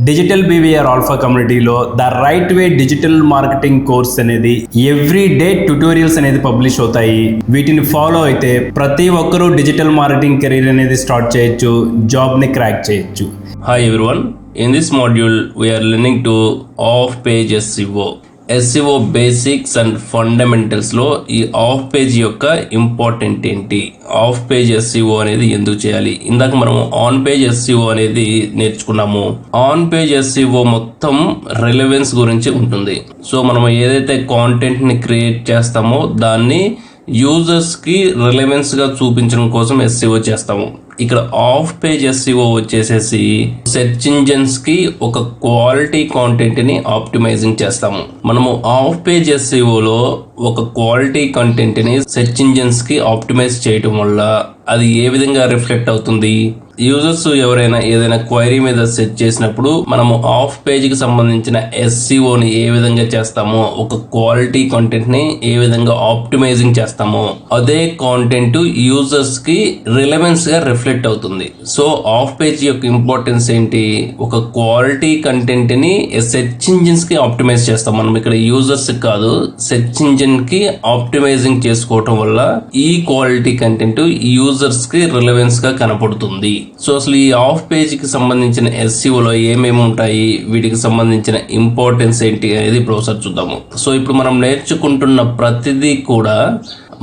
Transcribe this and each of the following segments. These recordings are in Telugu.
డిజిటల్ బీవీఆర్ ఆల్ఫా కమ్యూనిటీలో the right way digital marketing course అనేది ఎవ్రీ డే ట్యుటోరియల్స్ అనేది పబ్లిష్ అవుతాయి. వీటిని ఫాలో అయితే ప్రతి ఒక్కరూ డిజిటల్ మార్కెటింగ్ కెరీర్ అనేది స్టార్ట్ చేయొచ్చు, జాబ్ని క్రాక్ చేయొచ్చు. Hi everyone, in this module we are learning to off-page SEO basics and fundamentals లో ఈ ఆఫ్ పేజ్ యొక్క ఇంపార్టెంట్ ఏంటి, ఆఫ్ పేజ్ SEO అనేది ఎందుకు చేయాలి. ఇందాక మనం ఆన్ పేజ్ SEO అనేది నేర్చుకున్నాము. ఆన్ పేజ్ SEO మొత్తం రిలవెన్స్ గురించి ఉంటుంది. సో మనం ఏదైతే కాంటెంట్ ని క్రియేట్ చేస్తామో దాన్ని యూజర్స్ కి రిలవెన్స్ గా చూపించడం కోసం SEO చేస్తాము. ఇక్కడ ఆఫ్ పేజ్ SEO వచ్చేసేసి సెర్చ్ ఇంజిన్స్ కి ఒక క్వాలిటీ కాంటెంట్ ని ఆప్టిమైజింగ్ చేస్తాము. మనము ఆఫ్ పేజ్ SEO లో ఒక క్వాలిటీ కంటెంట్ ని సెర్చ్ ఇంజిన్స్ కి ఆప్టిమైజ్ చేయటం వల్ల అది ఏ విధంగా రిఫ్లెక్ట్ అవుతుంది, యూజర్స్ ఎవరైనా ఏదైనా క్వైరీ మీద సెర్చ్ చేసినప్పుడు మనము ఆఫ్ పేజ్ కి సంబంధించిన SEO ని ఏ విధంగా చేస్తామో, ఒక క్వాలిటీ కంటెంట్ ని ఏ విధంగా ఆప్టిమైజింగ్ చేస్తామో అదే కాంటెంట్ యూజర్స్ కి రిలవెన్స్ గా రిఫ్లెక్ట్ అవుతుంది. సో ఆఫ్ పేజ్ యొక్క ఇంపార్టెన్స్ ఏంటి, ఒక క్వాలిటీ కంటెంట్ ని సెర్చ్ ఇంజిన్స్ కి ఆప్టిమైజ్ చేస్తాం. మనం ఇక్కడ యూజర్స్ కాదు, సెర్చ్ ఇంజిన్ కి ఆప్టిమైజింగ్ చేసుకోవటం వల్ల ఈ క్వాలిటీ కంటెంట్ యూజర్స్ కి రిలవెన్స్ గా కనపడుతుంది. సో అసలు ఈ ఆఫ్ పేజ్ కి సంబంధించిన SEO లో ఏమేమి ఉంటాయి, వీటికి సంబంధించిన ఇంపార్టెన్స్ ఏంటి అనేది ఇప్పుడు ఒకసారి చూద్దాము. సో ఇప్పుడు మనం నేర్చుకుంటున్న ప్రతిదీ కూడా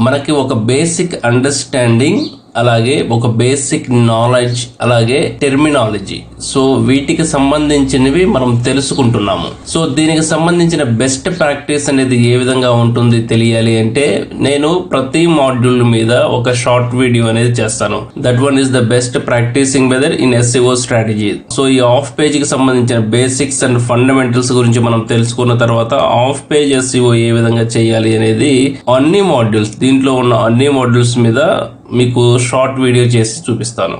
మనకి ఒక బేసిక్ అండర్స్టాండింగ్, అలాగే ఒక బేసిక్ నాలెడ్జ్, అలాగే టెర్మినాలజీ. సో వీటికి సంబంధించినవి మనం తెలుసుకుంటున్నాము. సో దీనికి సంబంధించిన బెస్ట్ ప్రాక్టీస్ అనేది ఏ విధంగా ఉంటుంది తెలియాలి అంటే నేను ప్రతి మాడ్యూల్ మీద ఒక షార్ట్ వీడియో అనేది చేస్తాను. That one is the best practising method in SEO strategy. So ఈ ఆఫ్ పేజ్ కి సంబంధించిన బేసిక్స్ అండ్ ఫండమెంటల్స్ గురించి మనం తెలుసుకున్న తర్వాత ఆఫ్ పేజ్ SEO ఏ విధంగా చేయాలి అనేది అన్ని మాడ్యూల్స్, దీంట్లో ఉన్న అన్ని మాడ్యూల్స్ మీద మీకు షార్ట్ వీడియో చేసి చూపిస్తాను.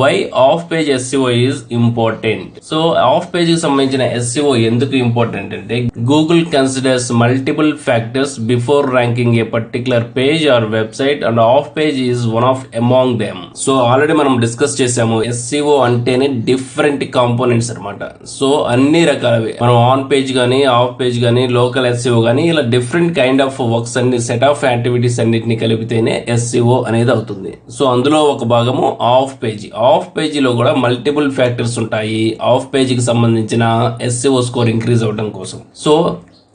Why off page SEO is important. So off page కి సంబంధించిన SEO ఎందుకు ఇంపార్టెంట్ అంటే Google considers multiple factors before ranking a particular page or website and off page is one of among them. So already మనం డిస్కస్ చేసాము, SEO అంటేనే డిఫరెంట్ కాంపోనెంట్స్ అనమాట. సో అన్ని రకాలవి మనం ఆన్ పేజ్ గానీ, ఆఫ్ పేజ్ గానీ, లోకల్ SEO గానీ ఇలా డిఫరెంట్ కైండ్ ఆఫ్ వర్క్స్ అన్ని, సెట్ ఆఫ్ యాక్టివిటీస్ అన్నిటిని కలిపితేనే SEO అనేది అవుతుంది. సో అందులో ఒక భాగము ఆఫ్ పేజ్. ఆఫ్ పేజీలో కూడా మల్టిపుల్ ఫ్యాక్టర్స్ ఉంటాయి ఆఫ్ పేజీకి సంబంధించిన SEO స్కోర్ ఇంక్రీజ్ అవడం కోసం. So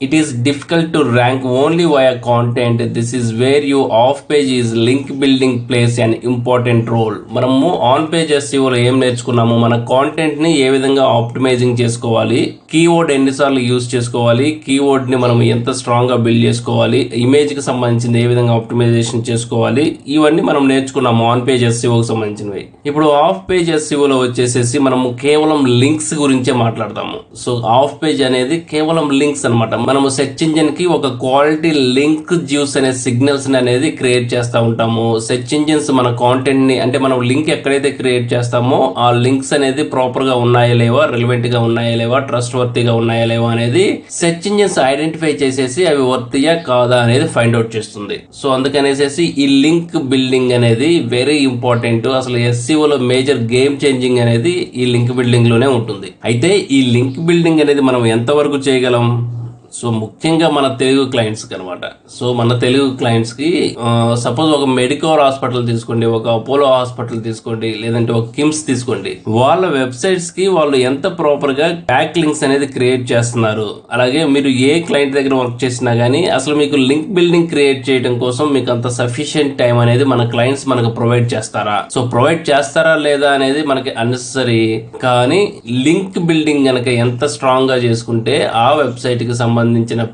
it is difficult to rank only via content. This is where you off page is link building plays an important role. మనము ఆన్ పేజ్ SEO లో ఏం నేర్చుకున్నాము, మన కాంటెంట్ ని ఏ విధంగా ఆప్టిమైజింగ్ చేసుకోవాలి, కీవర్డ్ ఎన్నిసార్లు యూజ్ చేసుకోవాలి, కీవర్డ్ ని మనం ఎంత స్ట్రాంగ్ గా బిల్డ్ చేసుకోవాలి, ఇమేజ్ కి సంబంధించింది ఏ విధంగా ఆప్టిమైజేషన్ చేసుకోవాలి, ఇవన్నీ మనం నేర్చుకున్నాము ఆన్ పేజ్ SEO కి సంబంధించినవి. ఇప్పుడు ఆఫ్ పేజ్ SEO లో వచ్చేసేసి మనము కేవలం లింక్స్ గురించే మాట్లాడతాము. సో ఆఫ్ పేజ్ అనేది కేవలం లింక్స్ అన్నమాట. మనము సెర్చ్ ఇంజిన్ కి ఒక క్వాలిటీ లింక్ జ్యూస్ అనే సిగ్నల్స్ అనేది క్రియేట్ చేస్తూ ఉంటాము. సెర్చ్ ఇంజిన్స్ మన కాంటెంట్ ని, అంటే మనం లింక్ ఎక్కడైతే క్రియేట్ చేస్తామో ఆ లింక్స్ అనేది ప్రాపర్ గా ఉన్నాయా లేవా, రిలవెంట్ గా ఉన్నాయా లేవా, ట్రస్ట్ వర్తీగా ఉన్నాయా లేవా అనేది సెర్చ్ ఇంజిన్స్ ఐడెంటిఫై చేసేసి అవి వర్తీయా కాదా అనేది ఫైండ్ అవుట్ చేస్తుంది. సో అందుకనేసి ఈ లింక్ బిల్డింగ్ అనేది వెరీ ఇంపార్టెంట్. అసలు SEO లో మేజర్ గేమ్ చేంజింగ్ అనేది ఈ లింక్ బిల్డింగ్ లోనే ఉంటుంది. అయితే ఈ లింక్ బిల్డింగ్ అనేది మనం ఎంతవరకు చేయగలం, సో ముఖ్యంగా మన తెలుగు క్లయింట్స్ కి అనమాట. సో మన తెలుగు క్లయింట్స్ కి సపోజ్ ఒక మెడికోర్ హాస్పిటల్ తీసుకోండి, ఒక అపోలో హాస్పిటల్ తీసుకోండి, లేదంటే ఒక కిమ్స్ తీసుకోండి. వాళ్ళ వెబ్సైట్స్ కి వాళ్ళు ఎంత ప్రాపర్ గా బ్యాక్ లింక్స్ అనేది క్రియేట్ చేస్తున్నారు. అలాగే మీరు ఏ క్లయింట్ దగ్గర వర్క్ చేసినా గానీ అసలు మీకు లింక్ బిల్డింగ్ క్రియేట్ చేయడం కోసం మీకు అంత సఫిషియెంట్ టైం అనేది మన క్లయింట్స్ మనకు ప్రొవైడ్ చేస్తారా, సో ప్రొవైడ్ చేస్తారా లేదా అనేది మనకి అన్నెసరీ. కానీ లింక్ బిల్డింగ్ గనక ఎంత స్ట్రాంగ్ గా చేసుకుంటే ఆ వెబ్సైట్ కి సంబంధించిన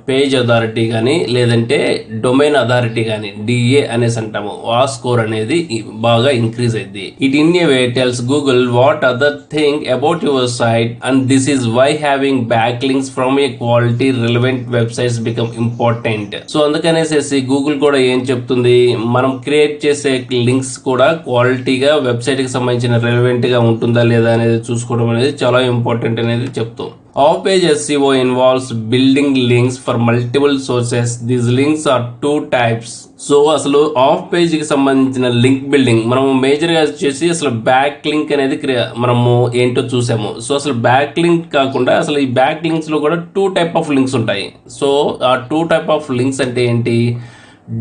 పేజ్ అథారిటీ గానీ, లేదంటే డొమైన్ అథారిటీ గానీ, DA అనేసి అంటాము, ఆ స్కోర్ అనేది బాగా ఇంక్రీజ్ అయింది. It in a way tells Google what other thing about your site and this is why having back links from a quality relevant websites become important. So అందుకనేసి గూగుల్ కూడా ఏం చెప్తుంది, మనం క్రియేట్ చేసే లింక్స్ కూడా క్వాలిటీగా వెబ్సైట్ కి సంబంధించిన రిలవెంట్ గా ఉంటుందా లేదా అనేది చూసుకోవడం అనేది చాలా ఇంపార్టెంట్ అనేది చెప్తాం. Off page SEO involves building links for multiple sources. These links are two types. So అసలు ఆఫ్ పేజ్ కి సంబంధించిన లింక్ బిల్డింగ్ మనము మేజర్ గా వచ్చేసి అసలు బ్యాక్ లింక్ అనేది మనము ఏంటో చూసాము. సో అసలు బ్యాక్ లింక్ కాకుండా అసలు ఈ బ్యాక్ లింక్స్ లో కూడా టూ టైప్ ఆఫ్ లింక్స్ ఉంటాయి. సో ఆ టూ టైప్ ఆఫ్ లింక్స్ అంటే ఏంటి?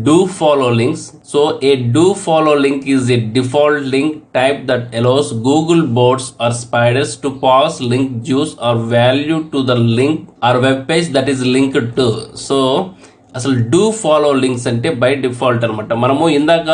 Do follow links. So a do follow link is a default link type that allows Google bots or spiders to pass link juice or value to the link or web page that is linked to. So అసలు డూ ఫాలో లింక్స్ అంటే బై డిఫాల్ట్ అనమాట. మనము ఇందాక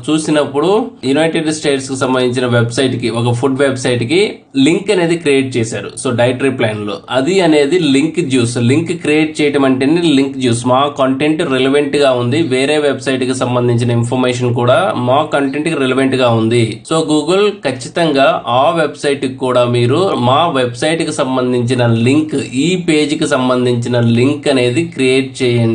చూసినప్పుడు యునైటెడ్ స్టేట్స్ కి సంబంధించిన వెబ్సైట్ కి, ఒక ఫుడ్ వెబ్సైట్ కి లింక్ అనేది క్రియేట్ చేశారు. సో డైటరీ ప్లాన్ లో అది అనేది లింక్ జ్యూస్. లింక్ క్రియేట్ చేయడం అంటేనే లింక్ జ్యూస్. మా కంటెంట్ రిలవెంట్ గా ఉంది, వేరే వెబ్సైట్ కి సంబంధించిన ఇన్ఫర్మేషన్ కూడా మా కంటెంట్ కి రిలవెంట్ గా ఉంది. సో గూగుల్ ఖచ్చితంగా ఆ వెబ్సైట్ కి కూడా మీరు మా వెబ్సైట్ కి సంబంధించిన లింక్, ఈ పేజ్ కి సంబంధించిన లింక్ అనేది క్రియేట్ చేయండి,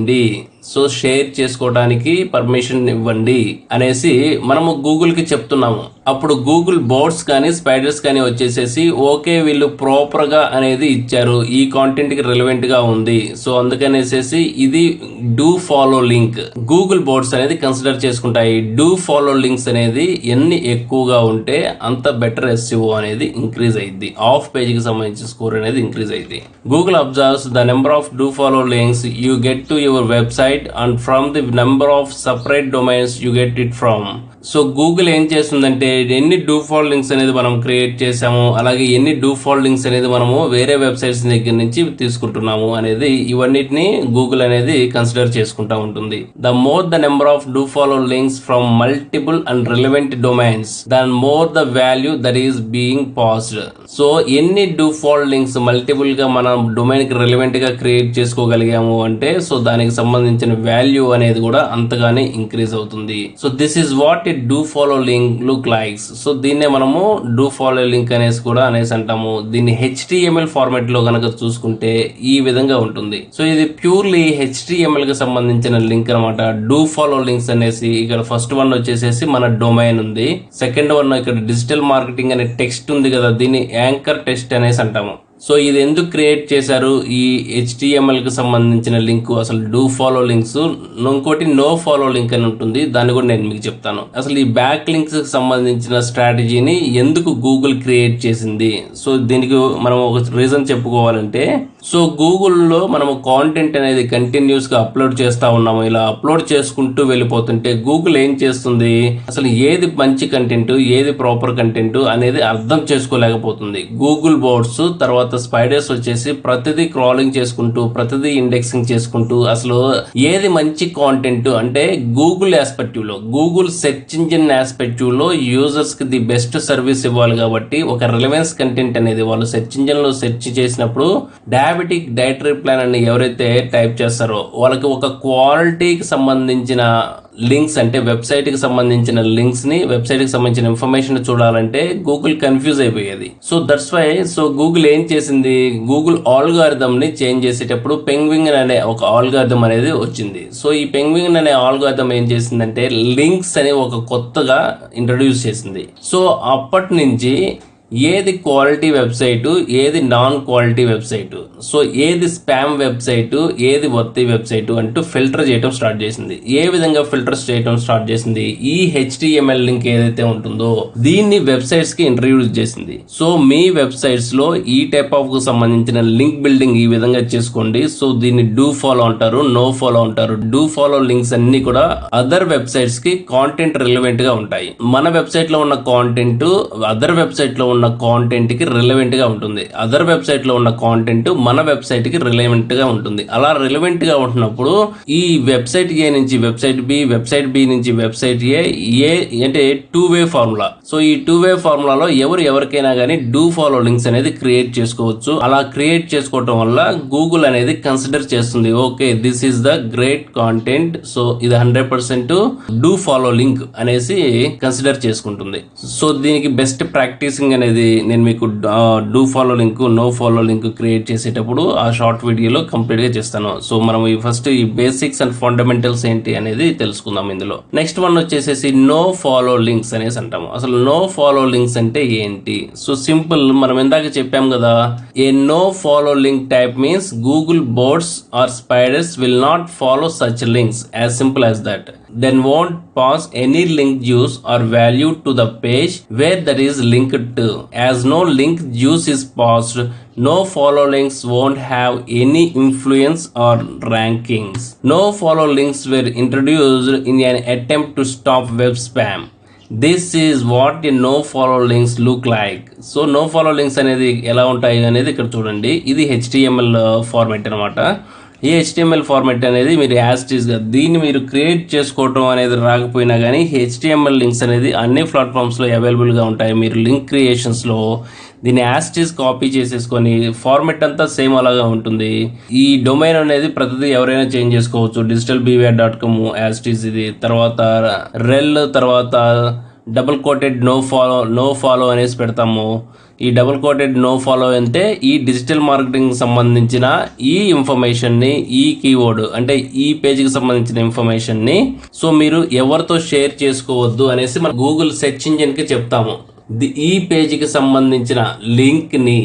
సో షేర్ చేసుకోవడానికి పర్మిషన్ ఇవ్వండి అనేసి మనము గూగుల్ కి చెప్తున్నాము. అప్పుడు గూగుల్ బోట్స్ కానీ స్పైడర్స్ కానీ వచ్చేసేసి ఓకే వీళ్ళు ప్రాపర్ గా అనేది ఇచ్చారు, ఈ కాంటెంట్ కి రిలవెంట్ గా ఉంది, సో అందుకనేసేసి ఇది do follow link Google boats అనేది కన్సిడర్ చేసుకుంటాయి. డూ ఫాలో లింక్స్ అనేది ఎన్ని ఎక్కువగా ఉంటే అంత బెటర్ SEO అనేది ఇంక్రీజ్ అయ్యింది, ఆఫ్ పేజ్ కి సంబంధించిన స్కోర్ అనేది ఇంక్రీజ్ అయ్యింది. Google absorbs the number of do follow links you get to your website and from the number of separate domains you get it from. So Google ఏం చేస్తుందంటే ఎన్ని డూ ఫాలో లింక్స్ అనేది మనం క్రియేట్ చేసాము, అలాగే ఎన్ని డూ ఫాలో లింక్స్ అనేది మనము వేరే వెబ్సైట్స్ దగ్గర నుంచి తీసుకుంటున్నాము అనేది ఇవన్నిటిని గూగుల్ అనేది కన్సిడర్ చేసుకుంటా ఉంటుంది. The more the number of do follow links from multiple and relevant domains than more the value that is being passed. So ఎన్ని డూ ఫాలో లింక్స్ మల్టిపుల్ గా మనం డొమైన్ కి రిలవెంట్ గా క్రియేట్ చేసుకోగలిగాము అంటే సో దానికి సంబంధించిన వాల్యూ అనేది కూడా అంతగానే ఇంక్రీజ్ అవుతుంది. So this is what do follow link look likes. So దీన్నే మనము డూ ఫాలో లింక్ అనేసి కూడా అనేసి అంటాము. దీన్ని HTML ఫార్మాట్ లో కనుక చూసుకుంటే ఈ విధంగా ఉంటుంది. సో ఇది ప్యూర్లీ HTML కి సంబంధించిన లింక్ అనమాట. డూ ఫాలో లింక్స్ అనేసి ఇక్కడ ఫస్ట్ వన్ వచ్చేసేసి మన డొమైన్ ఉంది, సెకండ్ వన్ ఇక్కడ డిజిటల్ మార్కెటింగ్ అనే టెక్స్ట్ ఉంది కదా, దీన్ని యాంకర్ టెక్స్ట్ అనేసి అంటాము. సో ఇది ఎందుకు క్రియేట్ చేశారు? ఈ HTML కి సంబంధించిన లింక్ అసలు డూ ఫాలో లింక్స్, ఇంకోటి నో ఫాలో లింక్ అని ఉంటుంది, దాన్ని కూడా నేను మీకు చెప్తాను. అసలు ఈ బ్యాక్ లింక్స్ కి సంబంధించిన స్ట్రాటజీని ఎందుకు గూగుల్ క్రియేట్ చేసింది? సో దీనికి మనం ఒక రీజన్ చెప్పుకోవాలంటే, సో గూగుల్లో మనము కాంటెంట్ అనేది కంటిన్యూస్ గా అప్లోడ్ చేస్తా ఉన్నాము. ఇలా అప్లోడ్ చేసుకుంటూ వెళ్ళిపోతుంటే గూగుల్ ఏం చేస్తుంది, అసలు ఏది మంచి కంటెంట్, ఏది ప్రాపర్ కంటెంట్ అనేది అర్థం చేసుకోలేకపోతుంది. గూగుల్ బోట్స్ తర్వాత స్పైడర్స్ వచ్చేసి ప్రతిదీ క్రాలింగ్ చేసుకుంటూ, ప్రతిదీ ఇండెక్సింగ్ చేసుకుంటూ, అసలు ఏది మంచి కాంటెంట్ అంటే గూగుల్ ఆస్పెక్టివ్ లో, గూగుల్ సెర్చ్ ఇంజిన్ ఆస్పెక్టివ్ లో యూజర్స్ కి ది బెస్ట్ సర్వీస్ ఇవ్వాలి కాబట్టి ఒక రిలవెన్స్ కంటెంట్ అనేది వాళ్ళు సెర్చ్ ఇంజిన్ లో సెర్చ్ చేసినప్పుడు డయాబెటిక్ డైటరీ ప్లాన్ అని ఎవరైతే టైప్ చేస్తారో వాళ్ళకి ఒక క్వాలిటీకి సంబంధించిన లింక్స్, అంటే వెబ్సైట్ కి సంబంధించిన లింక్స్ ని, వెబ్సైట్ కి సంబంధించిన ఇన్ఫర్మేషన్ చూడాలంటే గూగుల్ కన్ఫ్యూజ్ అయిపోయేది. So that's why so Google ఏం చేసింది, గూగుల్ ఆల్గారిథం ని చేంజ్ చేసేటప్పుడు పెంగ్విన్ అనే ఒక ఆల్గారిథం అనేది వచ్చింది. సో ఈ పెంగ్విన్ అనే ఆల్గారిథం ఏం చేసిందంటే లింక్స్ అని ఒక కొత్తగా ఇంట్రడ్యూస్ చేసింది. సో అప్పటి నుంచి ఏది క్వాలిటీ వెబ్సైటు, ఏది నాన్ క్వాలిటీ వెబ్సైటు, సో ఏది స్పామ్ వెబ్సైటు, ఏది వర్తీ వెబ్సైటు అంటూ ఫిల్టర్ చేయడం స్టార్ట్ చేసింది. ఏ విధంగా ఫిల్టర్స్ చేయడం స్టార్ట్ చేసింది, ఈ HTML లింక్ ఏదైతే ఉంటుందో దీన్ని వెబ్సైట్స్ కి ఇంట్రడ్యూస్ చేసింది. సో మీ వెబ్సైట్స్ లో ఈ టైప్ ఆఫ్ కు సంబంధించిన లింక్ బిల్డింగ్ ఈ విధంగా చేసుకోండి. సో దీన్ని డూ ఫాలో అంటారు, నో ఫాలో అంటారు. డూ ఫాలో లింక్స్ అన్ని కూడా అదర్ వెబ్సైట్స్ కి కాంటెంట్ రిలవెంట్ గా ఉంటాయి. మన వెబ్సైట్ లో ఉన్న కాంటెంట్ అదర్ వెబ్సైట్ లో ఉన్న కాంటెంట్ కి రిలవెంట్ గా ఉంటుంది, అదర్ వెబ్సైట్ లో ఉన్న కాంటెంట్ మన వెబ్సైట్ కి రిలవెంట్ గా ఉంటుంది. అలా రిలవెంట్ గా ఉంటున్నప్పుడు ఈ వెబ్సైట్ ఏ నుంచి వెబ్సైట్ బి, వెబ్సైట్ బి నుంచి వెబ్సైట్ ఏ అంటే 2-way ఫార్ములా. సో ఈ 2-way ఫార్ములాలో ఎవరికైనా కానీ డూ ఫాలో లింక్స్ అనేది క్రియేట్ చేసుకోవచ్చు. అలా క్రియేట్ చేసుకోవటం వల్ల గూగుల్ అనేది కన్సిడర్ చేస్తుంది, okay this is the great content, so ఇది 100% డూ ఫాలో లింక్ అనేసి కన్సిడర్ చేసుకుంటుంది. సో దీనికి బెస్ట్ ప్రాక్టీసింగ్ అనేది అనేది నేను మీకు do follow link, no follow link create చేసేటప్పుడు ఆ షార్ట్ వీడియోలో కంప్లీట్గా చేస్తాను. సో మనం ఫస్ట్ ఈ బేసిక్స్ అండ్ ఫండమెంటల్స్ ఏంటి అనేది తెలుసుకుందాం ఇందులో. నెక్స్ట్ వన్ వచ్చేసేసి నో ఫాలో లింక్స్ అనేసి అంటాము. అసలు నో ఫాలో లింక్స్ అంటే ఏంటి? సో సింపుల్, మనం ఇందాక చెప్పాం కదా, a no follow link type means Google bots or spiders will not follow such links, as simple as that. Then won't pass any link juice or value to the page where that is linked to. As no link juice is passed, no follow links won't have any influence or rankings. No follow links were introduced in an attempt to stop web spam. This is what a no follow links look like. So no follow links అనేది ఎలా ఉంటాయి అనేది ఇక్కడ చూడండి. ఇది HTML ఫార్మాట్ అనమాట. ఈ HTML ఫార్మాట్ అనేది మీరు యాజ్ ఇట్ ఈస్గా దీన్ని మీరు క్రియేట్ చేసుకోవటం అనేది రాకపోయినా కానీ HTML లింక్స్ అనేది అన్ని ప్లాట్ఫామ్స్లో అవైలబుల్గా ఉంటాయి. మీరు లింక్ క్రియేషన్స్లో దీన్ని యాజ్ ఇట్ ఈస్ కాపీ చేసేసుకొని ఫార్మాట్ అంతా సేమ్ అలాగా ఉంటుంది. ఈ డొమైన్ అనేది ప్రతిదీ ఎవరైనా చేంజ్ చేసుకోవచ్చు. digitalbware.com యాజ్ ఇట్ ఈస్ ఇది, తర్వాత రెల్, తర్వాత డబుల్ కోటెడ్ నో ఫాలో అనేసి పెడతాము. ఈ డబుల్ కోటెడ్ నో ఫాలో అంటే ఈ డిజిటల్ మార్కెటింగ్ సంబంధించిన ఈ ఇన్ఫర్మేషన్ని, ఈ కీవర్డ్ అంటే ఈ పేజీకి సంబంధించిన ఇన్ఫర్మేషన్ని సో మీరు ఎవరితో షేర్ చేసుకోవద్దు అనేసి మన గూగుల్ సెర్చ్ ఇంజిన్కి చెప్తాము. ఈ పేజీకి సంబంధించిన లింక్ని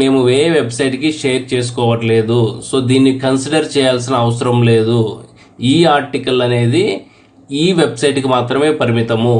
మేము ఏ వెబ్సైట్కి షేర్ చేసుకోవట్లేదు, సో దీన్ని కన్సిడర్ చేయాల్సిన అవసరం లేదు, ఈ ఆర్టికల్ అనేది ఈ వెబ్సైట్కి మాత్రమే పరిమితము,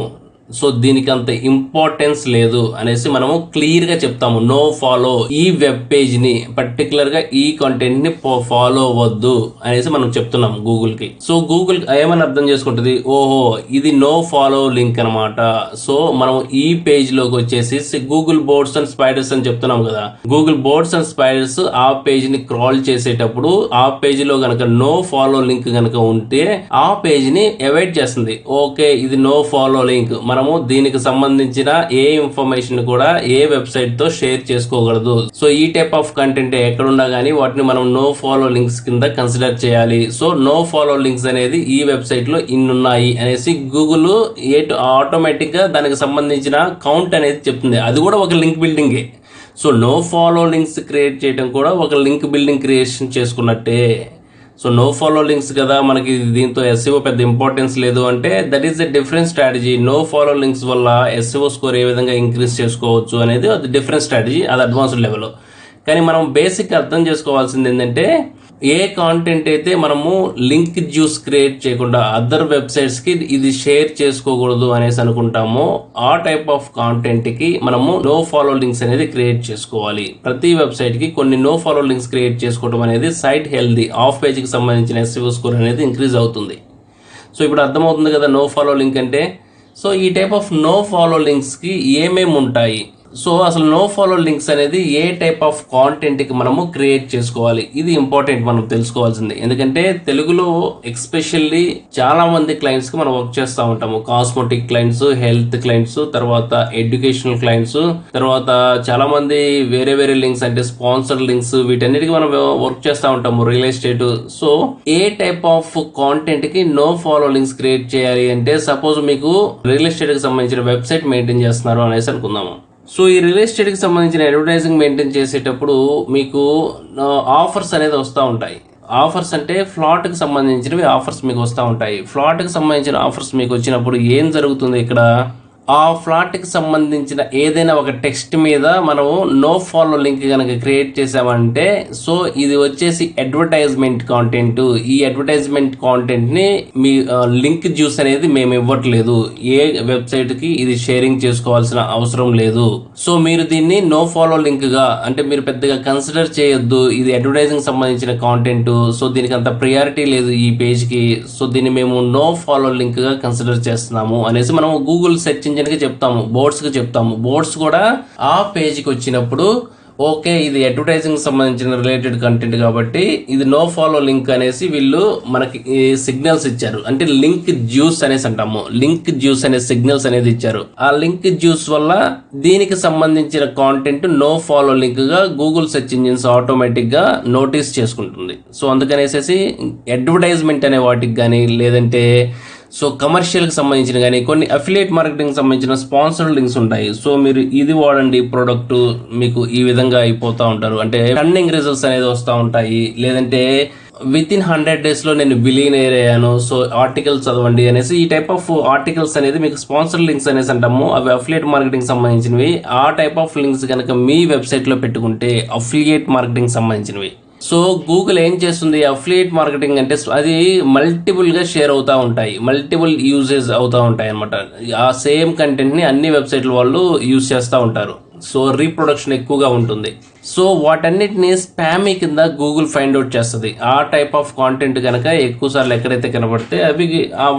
సో దీనికి అంత ఇంపార్టెన్స్ లేదు అనేసి మనము క్లియర్గా చెప్తాము. నో ఫాలో, ఈ వెబ్ పేజ్ని పర్టికులర్గా ఈ కంటెంట్ని ఫాలో అవ్వద్దు అనేసి మనం చెప్తున్నాం గూగుల్కి. సో గూగుల్ ఏమని అర్థం చేసుకుంటుంది, ఓహో ఇది నో ఫాలో లింక్ అనమాట. సో మనం ఈ పేజ్లోకి వచ్చేసి గూగుల్ బోర్డ్స్ అండ్ స్పైడర్స్ అని చెప్తున్నాం కదా, గూగుల్ బోర్డ్స్ అండ్ స్పైడర్స్ ఆ పేజ్ని క్రాల్ చేసేటప్పుడు ఆ పేజ్లో కనుక నో ఫాలో లింక్ కనుక ఉంటే ఆ పేజ్ని అవాయిడ్ చేస్తుంది. ఓకే ఇది నో ఫాలో లింక్, మనము దీనికి సంబంధించిన ఏ ఇన్ఫర్మేషన్ కూడా ఏ వెబ్సైట్ తో షేర్ చేసుకోకూడదు. సో ఈ టైప్ ఆఫ్ కంటెంట్ ఎక్కడున్నా కానీ వాటిని మనం నో ఫాలో లింక్స్ కింద కన్సిడర్ చేయాలి. సో నో ఫాలో లింక్స్ అనేది ఈ వెబ్సైట్ లో ఇన్నున్నాయి అనేసి గూగుల్ ఆటోమేటిక్ గా దానికి సంబంధించిన కౌంట్ అనేది చెప్తుంది. అది కూడా ఒక లింక్ బిల్డింగే. So no follow links create చేయడం కూడా ఒక లింక్ బిల్డింగ్ క్రియేషన్ చేసుకున్నట్టే. సో నో ఫాలో లింక్స్ కదా, మనకి దీంతో SEO పెద్ద ఇంపార్టెన్స్ లేదు అంటే that is a different strategy. No follow links వల్ల SEO స్కోర్ ఏ విధంగా ఇంక్రీజ్ చేసుకోవచ్చు అనేది అది డిఫరెంట్ స్ట్రాటజీ, అది అడ్వాన్స్డ్ లెవెల్. కానీ మనం బేసిక్ అర్థం చేసుకోవాల్సింది ఏంటంటే ఏ కాంటెంట్ అయితే మనము లింక్ జ్యూస్ క్రియేట్ చేయకుండా అదర్ వెబ్సైట్స్కి ఇది షేర్ చేసుకోకూడదు అనేసి అనుకుంటామో ఆ టైప్ ఆఫ్ కాంటెంట్కి మనము నో ఫాలో లింక్స్ అనేది క్రియేట్ చేసుకోవాలి. ప్రతి వెబ్సైట్కి కొన్ని నో ఫాలో లింక్స్ క్రియేట్ చేసుకోవడం అనేది సైట్ హెల్దీ, ఆఫ్ పేజ్కి సంబంధించిన SEO స్కోర్ అనేది ఇంక్రీజ్ అవుతుంది. సో ఇప్పుడు అర్థమవుతుంది కదా నో ఫాలో లింక్ అంటే. సో ఈ టైప్ ఆఫ్ నో ఫాలో లింక్స్కి ఏమేమి ఉంటాయి, సో అసలు నో ఫాలో లింక్స్ అనేది ఏ టైప్ ఆఫ్ కాంటెంట్కి మనము క్రియేట్ చేసుకోవాలి, ఇది ఇంపార్టెంట్ మనం తెలుసుకోవాల్సింది. ఎందుకంటే తెలుగులో ఎక్స్పెషల్లీ చాలా మంది క్లయింట్స్కి మనం వర్క్ చేస్తూ ఉంటాము. కాస్మెటిక్ క్లయింట్స్, హెల్త్ క్లయింట్స్, తర్వాత ఎడ్యుకేషనల్ క్లయింట్స్, తర్వాత చాలా మంది వేరే వేరే లింక్స్ అంటే స్పాన్సర్ లింక్స్, వీటన్నిటికీ మనం వర్క్ చేస్తూ ఉంటాము. Real estate. సో ఏ టైప్ ఆఫ్ కాంటెంట్కి నో ఫాలో లింక్స్ క్రియేట్ చేయాలి అంటే సపోజ్ మీకు రియల్ ఎస్టేట్కి సంబంధించిన వెబ్సైట్ మెయింటైన్ చేస్తున్నారు అనేసి అనుకుందాము. సో ఈ రియల్ ఎస్టేట్కి సంబంధించిన అడ్వర్టైజింగ్ మెయింటైన్ చేసేటప్పుడు మీకు ఆఫర్స్ అనేది వస్తూ ఉంటాయి. ఆఫర్స్ అంటే ఫ్లాట్కి సంబంధించినవి ఆఫర్స్ మీకు వస్తూ ఉంటాయి. ఫ్లాట్కి సంబంధించిన ఆఫర్స్ మీకు వచ్చినప్పుడు ఏం జరుగుతుంది, ఇక్కడ ఆ ఫ్లాట్కి సంబంధించిన ఏదైనా ఒక టెక్స్ట్ మీద మనము నో ఫాలో లింక్ కనుక క్రియేట్ చేసామంటే సో ఇది వచ్చేసి అడ్వర్టైజ్మెంట్ కాంటెంట్. ఈ అడ్వర్టైజ్మెంట్ కాంటెంట్ని మీ లింక్ జ్యూస్ అనేది మేము ఇవ్వట్లేదు, ఏ వెబ్సైట్కి ఇది షేరింగ్ చేసుకోవాల్సిన అవసరం లేదు. సో మీరు దీన్ని నో ఫాలో లింక్గా అంటే మీరు పెద్దగా కన్సిడర్ చేయొద్దు, ఇది అడ్వర్టైజింగ్ సంబంధించిన కాంటెంట్, సో దీనికి అంత ప్రియారిటీ లేదు ఈ పేజ్కి, సో దీన్ని మేము నో ఫాలో లింక్గా కన్సిడర్ చేస్తున్నాము అనేసి మనం గూగుల్ సెర్చ్ ఇంజిన్కి చెప్తాము, బోర్డ్స్కి చెప్తాము. బోర్డ్స్ కూడా ఆ పేజ్కి వచ్చినప్పుడు ఓకే ఇది అడ్వర్టైజింగ్ సంబంధించిన రిలేటెడ్ కంటెంట్ కాబట్టి ఇది నో ఫాలో లింక్ అనేసి వీళ్ళు మనకి సిగ్నల్స్ ఇచ్చారు. అంటే లింక్ జ్యూస్ అనేసి అంటాము, లింక్ జ్యూస్ అనే సిగ్నల్స్ అనేది ఇచ్చారు. ఆ లింక్ జ్యూస్ వల్ల దీనికి సంబంధించిన కాంటెంట్ నో ఫాలో లింక్ గా గూగుల్ సెర్చ్ ఇంజిన్స్ ఆటోమేటిక్ గా నోటీస్ చేసుకుంటుంది. సో అందుకనేసి అడ్వర్టైజ్మెంట్ అనే వాటికి కానీ లేదంటే సో కమర్షియల్ కి సంబంధించిన కానీ కొన్ని అఫిలియేట్ మార్కెటింగ్ సంబంధించిన స్పాన్సర్డ్ లింక్స్ ఉంటాయి. సో మీరు ఇది వాడండి ప్రోడక్ట్, మీకు ఈ విధంగా అయిపోతా ఉంటారు, అంటే టర్నింగ్ రిజల్ట్స్ అనేది వస్తూ ఉంటాయి. లేదంటే విత్ ఇన్ 100 days లో నేను బిలియనర్ అయ్యాను, సో ఆర్టికల్స్ చదవండి అనేసి ఈ టైప్ ఆఫ్ ఆర్టికల్స్ అనేది మీకు స్పాన్సర్ లింక్స్ అనేసి అంటాము. అవి అఫిలియేట్ మార్కెటింగ్ సంబంధించినవి. ఆ టైప్ ఆఫ్ లింక్స్ కనుక మీ వెబ్సైట్ లో పెట్టుకుంటే అఫిలియేట్ మార్కెటింగ్ సంబంధించినవి. సో గూగుల్ ఏం చేస్తుంది, అఫిలియేట్ మార్కెటింగ్ అంటే అది మల్టిపుల్ గా షేర్ అవుతా ఉంటాయి, మల్టిపుల్ యూజెస్ అవుతా ఉంటాయి అనమాట. ఆ సేమ్ కంటెంట్ ని అన్ని వెబ్సైట్ల వాళ్ళు యూజ్ చేస్తూ ఉంటారు. సో రీప్రొడక్షన్ ఎక్కువగా ఉంటుంది. సో వాటన్నిటిని స్పామీ కింద గూగుల్ ఫైండ్ అవుట్ చేస్తుంది. ఆ టైప్ ఆఫ్ కాంటెంట్ కనుక ఎక్కువ సార్లు ఎక్కడైతే కనబడితే అవి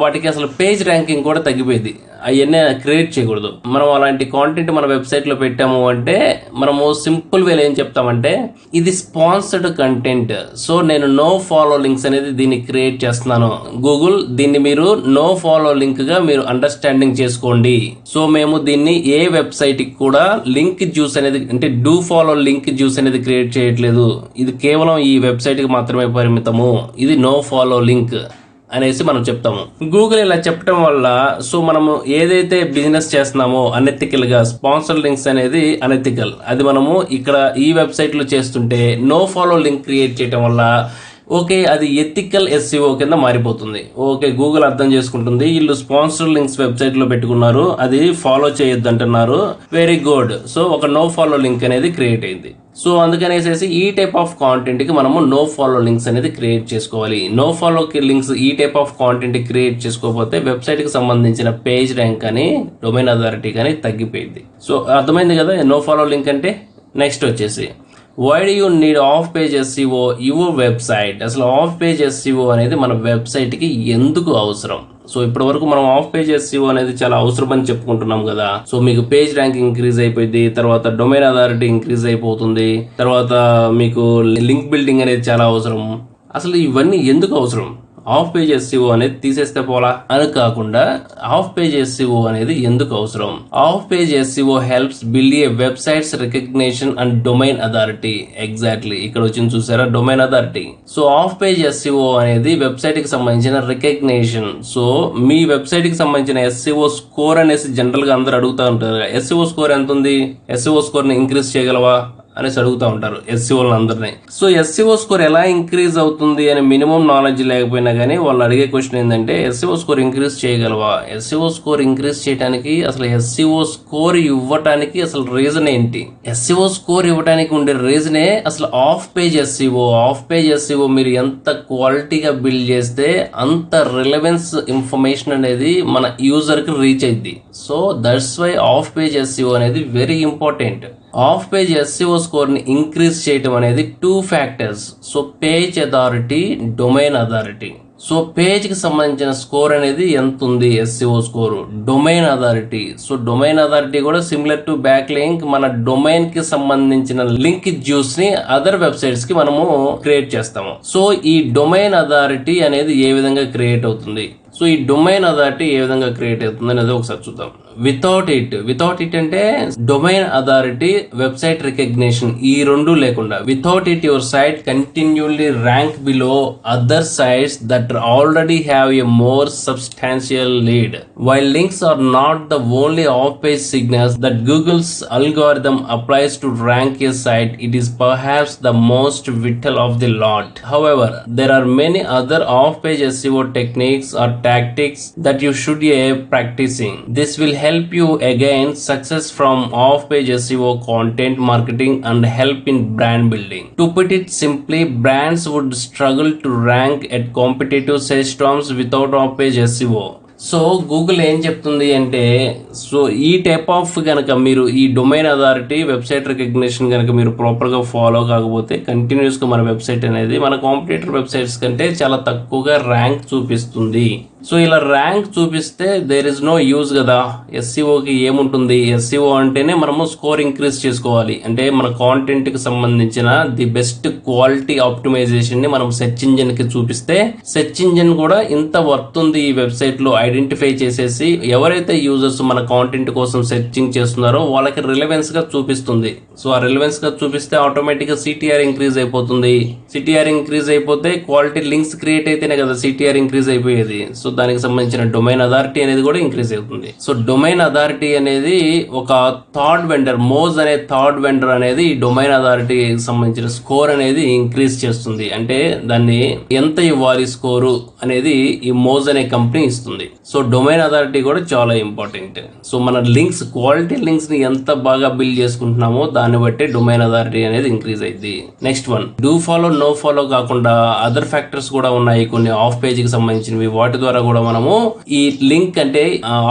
వాటికి అసలు పేజ్ ర్యాంకింగ్ కూడా తగ్గిపోయింది. అవన్నీ క్రియేట్ చేయకూడదు. మనం అలాంటి కాంటెంట్ మన వెబ్సైట్ లో పెట్టాము అంటే మనము సింపుల్ వేలో ఏం చెప్తామంటే ఇది స్పాన్సర్డ్ కంటెంట్, సో నేను నో ఫాలో లింక్స్ అనేది దీన్ని క్రియేట్ చేస్తున్నాను. గూగుల్ దీన్ని మీరు నో ఫాలో లింక్ గా మీరు అండర్స్టాండింగ్ చేసుకోండి. సో మేము దీన్ని ఏ వెబ్సైట్ కి కూడా లింక్ జ్యూస్ అనేది అంటే డూ ఫాలో లింక్ జ్యూస్ అనేది క్రియేట్ చేయట్లేదు. ఇది కేవలం ఈ వెబ్సైట్ కి మాత్రమే పరిమితము. ఇది నో ఫాలో లింక్ అనేసి మనం చెప్తాము. గూగుల్ ఇలా చెప్పడం వల్ల సో మనము ఏదైతే బిజినెస్ చేస్తున్నామో అనెథికల్ గా స్పాన్సర్ లింక్స్ అనేది అనెథికల్, అది మనము ఇక్కడ ఈ వెబ్సైట్ లో చేస్తుంటే నో ఫాలో లింక్ క్రియేట్ చేయడం వల్ల ఓకే అది ఎథికల్ SEO కింద మారిపోతుంది. ఓకే గూగుల్ అర్థం చేసుకుంటుంది, వీళ్ళు స్పాన్సర్ లింక్స్ వెబ్సైట్ లో పెట్టుకున్నారు, అది ఫాలో చేయొద్దు అంటున్నారు, వెరీ గుడ్. సో ఒక నో ఫాలో లింక్ అనేది క్రియేట్ అయింది. సో అందుకనేసి ఈ టైప్ ఆఫ్ కాంటెంట్ కి మనము నో ఫాలో లింక్స్ అనేది క్రియేట్ చేసుకోవాలి. నో ఫాలో లింక్స్ ఈ టైప్ ఆఫ్ కాంటెంట్ క్రియేట్ చేసుకోకపోతే వెబ్సైట్ కి సంబంధించిన పేజ్ ర్యాంక్ కానీ డొమైన్ అథారిటీ కానీ తగ్గిపోయింది. సో అర్థమైంది కదా నో ఫాలో లింక్ అంటే. నెక్స్ట్ వచ్చేసి why do you need off page SEO your website. అసలు ఆఫ్ పేజ్ SEO అనేది మన వెబ్సైట్ కి ఎందుకు అవసరం? సో ఇప్పటి వరకు మనం ఆఫ్ పేజ్ SEO అనేది చాలా అవసరం అని చెప్పుకుంటున్నాం కదా. సో మీకు పేజ్ ర్యాంక్ ఇంక్రీజ్ అయిపోయింది, తర్వాత డొమైన్ అథారిటీ ఇంక్రీజ్ అయిపోతుంది, తర్వాత మీకు లింక్ బిల్డింగ్ అనేది చాలా అవసరం. అసలు ఇవన్నీ ఎందుకు అవసరం? ఆఫ్ పేజ్ SEO అనేది తీసేస్తే పోలా అని కాకుండా ఆఫ్ పేజ్ SEO అనేది ఎందుకు అవసరం? Of page SEO helps build a websites recognition and domain authority. Exactly ఇక్కడ వచ్చింది చూసారా, domain authority. So off page SEO అనేది వెబ్సైట్ కి సంబంధించిన రికగ్నిషన్. సో మీ వెబ్సైట్ కి సంబంధించిన SEO స్కోర్ అనేసి జనరల్ గా అందరు అడుగుతా ఉంటారు, SEO స్కోర్ ఎంత ఉంది, SEO స్కోర్ ని ఇంక్రీజ్ చేయగలవా అనేసి అడుగుతూ ఉంటారు SEO అందరినీ. సో SEO స్కోర్ ఎలా ఇంక్రీజ్ అవుతుంది అని మినిమం నాలెడ్జ్ లేకపోయినా కానీ వాళ్ళు అడిగే క్వశ్చన్ ఏంటంటే SEO స్కోర్ ఇంక్రీజ్ చేయగలవా? SEO స్కోర్ ఇంక్రీజ్ చేయడానికి అసలు SEO స్కోర్ ఇవ్వటానికి అసలు రీజన్ ఏంటి? SEO స్కోర్ ఇవ్వడానికి ఉండే రీజనే అసలు off page SEO. Of page SEO మీరు ఎంత క్వాలిటీగా బిల్డ్ చేస్తే అంత రిలవెన్స్ ఇన్ఫర్మేషన్ అనేది మన యూజర్ కి రీచ్ అయింది. So that's why off page SEO అనేది very important. Off page SEO score ని ఇంక్రీజ్ చేయడం అనేది 2 factors. So page authority, domain authority. So page కి సంబంధించిన స్కోర్ అనేది ఎంత ఉంది SEO score, domain authority. So domain authority కూడా సిమిలర్ టు బ్యాక్ లింక్, మన డొమైన్ కి సంబంధించిన లింక్ జ్యూస్ ని అదర్ వెబ్సైట్స్ కి మనము క్రియేట్ చేస్తాము. సో ఈ డొమైన్ అథారిటీ అనేది ఏ విధంగా క్రియేట్ అవుతుంది? సో ఈ డొమైన్ అథారిటీ ఏ విధంగా క్రియేట్ అవుతుంది అనేది ఒకసారి చూద్దాం. వితౌట్ ఇట్ అంటే డొమైన్ అథారిటీ, వెబ్సైట్ రికగ్నిషన్ ఈ రెండు లేకుండా, without it your site continuously rank below other sites that already have a more substantial lead. While links are not the only off page signals that Google's algorithm applies to rank a site, it is perhaps the most vital of the lot. However, there are many other off-page SEO techniques or tactics that you should be practicing. This will help you again success from off-page SEO, content marketing and help in brand building. To put it simply, brands would struggle to rank at competitive search terms without off-page SEO. So Google ఏం చెప్తుంది అంటే, సో ఈ టైప్ ఆఫ్ కనుక మీరు ఈ డొమైన్ అథారిటీ, వెబ్సైట్ రికగ్నిషన్ కనుక మీరు ప్రాపర్గా ఫాలో కాకపోతే కంటిన్యూస్గా మన వెబ్సైట్ అనేది మన కాంపిటీటర్ వెబ్సైట్స్ కంటే చాలా తక్కువగా ర్యాంక్ చూపిస్తుంది. సో ఇలా ర్యాంక్ చూపిస్తే దేర్ ఇస్ నో యూజ్ కదా. SEOకి ఏముంటుంది? SEO అంటేనే మనము స్కోర్ ఇంక్రీజ్ చేసుకోవాలి, అంటే మన కాంటెంట్ కి సంబంధించిన ది బెస్ట్ క్వాలిటీ ఆప్టిమైజేషన్ ని మనం సెర్చ్ ఇంజిన్ కి చూపిస్తే సెర్చ్ ఇంజిన్ కూడా ఇంత వర్త్ ఉంది ఈ వెబ్సైట్ లో ఐడెంటిఫై చేసేసి ఎవరైతే యూజర్స్ మన కాంటెంట్ కోసం సెర్చింగ్ చేస్తున్నారో వాళ్ళకి రిలవెన్స్ గా చూపిస్తుంది. సో ఆ రిలవెన్స్ గా చూపిస్తే ఆటోమేటిక్ గా CTR ఇంక్రీజ్ అయిపోతుంది. CTR ఇంక్రీజ్ అయిపోతే క్వాలిటీ లింక్స్ క్రియేట్ అయితేనే కదా CTR ఇంక్రీజ్ అయిపోయేది. సో దానికి సంబంధించిన డొమైన్ అథారిటీ అనేది కూడా ఇంక్రీజ్ అవుతుంది. సో డొమైన్ అథారిటీ అనేది ఒక థర్డ్ వెండర్, మోజ్ అనే థర్డ్ వెండర్ అనేది ఈ డొమైన్ అథారిటీకి సంబంధించిన స్కోర్ అనేది ఇంక్రీజ్ చేస్తుంది. అంటే దాన్ని ఎంత ఇవ్వాలి స్కోరు అనేది ఈ మోజ్ అనే కంపెనీ ఇస్తుంది. సో డొమైన్ అథారిటీ కూడా చాలా ఇంపార్టెంట్. సో మన లింక్స్, క్వాలిటీ లింక్స్ ని ఎంత బాగా బిల్డ్ చేసుకుంటున్నామో దాన్ని బట్టి డొమైన్ అథారిటీ అనేది ఇంక్రీజ్ అయింది. Next one, do follow no follow కాకుండా అదర్ ఫ్యాక్టర్స్ కూడా ఉన్నాయి కొన్ని ఆఫ్ పేజ్ కి సంబంధించినవి. వాటి ద్వారా కూడా మనము ఈ లింక్ అంటే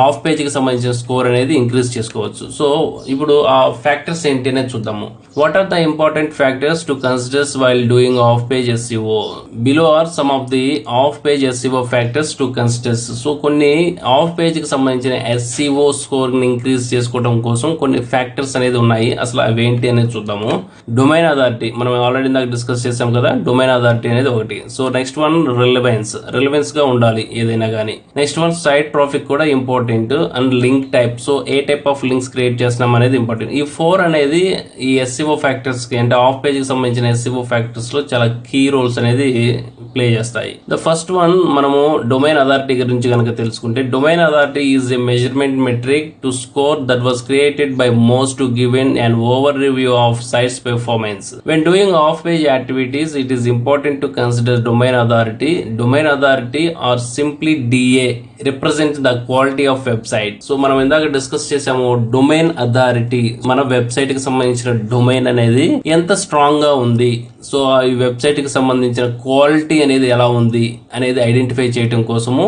ఆఫ్ పేజ్ కి సంబంధించిన స్కోర్ అనేది ఇంక్రీజ్ చేసుకోవచ్చు. సో ఇప్పుడు ఆ ఫ్యాక్టర్స్ ఏంటి అనేది చూద్దాము. What are the important factors to consider while doing off page SEO? Below are some of the off page SEO factors to consider. So కొన్ని ఆఫ్ పేజ్ కి సంబంధించిన SEO స్కోర్ ని ఇంక్రీజ్ చేసుకోవడం కోసం కొన్ని ఫ్యాక్టర్స్ అనేది ఉన్నాయి. అసలు అవి ఏంటి అనేది చూద్దాము. డొమైన్ అథారిటీ మనం ఆల్రెడీ ఇందాక డిస్కస్ చేసాం కదా, డొమైన్ అథారిటీ అనేది ఒకటి. సో నెక్స్ట్ వన్ రిలవెన్స్ గా ఉండాలి ఏదైనా కానీ. నెక్స్ట్ వన్ సైట్ ట్రాఫిక్ కూడా important, and link type. So ఏ టైప్ ఆఫ్ లింక్స్ క్రియేట్ చేస్తున్నాం అనేది ఇంపార్టెంట్. ఈ 4 అనేది ఈ SEO ఫ్యాక్టర్స్ కి, అంటే ఆఫ్ పేజ్ కి సంబంధించిన SEO ఫ్యాక్టర్స్ లో చాలా కీ రోల్స్ అనేది ప్లే చేస్తాయి. ద ఫస్ట్ వన్, మనము డొమైన్ అథారిటీ గురించి కనుక తెలుసుకుంటే, domain authority is a measurement metric to score that was created by most to give an overview of site's performance. When doing off-page activities, it is important to consider domain authority. Domain authority or simply DA represents the quality of website. So మనం ఇందాక డిస్కస్ చేసాము, డొమైన్ అథారిటీ మన వెబ్సైట్ కి సంబంధించిన డొమైన్ అనేది ఎంత స్ట్రాంగ్ గా ఉంది, సో ఈ వెబ్సైట్ కి సంబంధించిన క్వాలిటీ అనేది ఎలా ఉంది అనేది ఐడెంటిఫై చేయడం కోసము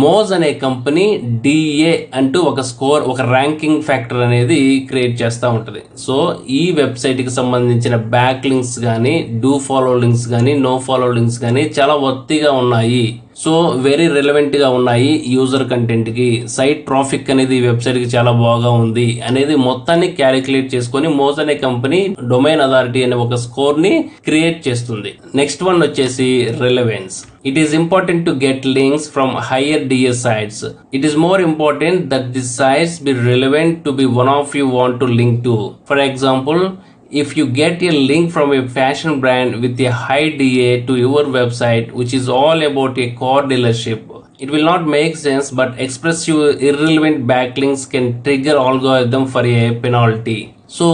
మోజ్ అనే కంపెనీ DA అంటూ ఒక స్కోర్, ఒక ర్యాంకింగ్ ఫ్యాక్టర్ అనేది క్రియేట్ చేస్తూ ఉంటుంది. సో ఈ వెబ్సైట్ కి సంబంధించిన బ్యాక్ లింక్స్ కానీ, డూ ఫాలో లింక్స్ కానీ, నో ఫాలో లింక్స్ కానీ చాలా వర్తిగా ఉన్నాయి. సో వెరీ రిలవెంట్ గా ఉన్నాయి యూజర్ కంటెంట్ కి. సైట్ ట్రాఫిక్ అనేది వెబ్సైట్ కి చాలా బాగా ఉంది అనేది మొత్తాన్ని క్యాలిక్యులేట్ చేసుకొని మోజ్ అనే కంపెనీ డొమైన్ అథారిటీ అనే ఒక స్కోర్ ని క్రియేట్ చేస్తుంది. నెక్స్ట్ వన్ వచ్చేసి relevance. It is important to get links from higher DA sites. It is more important that the sites be relevant to be one of you want to link to. For example, if you get a link from a fashion brand with a high DA to your website, which is all about a car dealership, it will not make sense, but expressive irrelevant backlinks can trigger algorithm for a penalty. So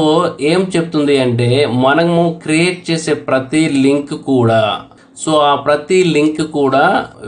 ఏం చెప్తుంది అంటే, మనము క్రియేట్ చేసే ప్రతి లింక్ కూడా, సో ఆ ప్రతి లింక్ కూడా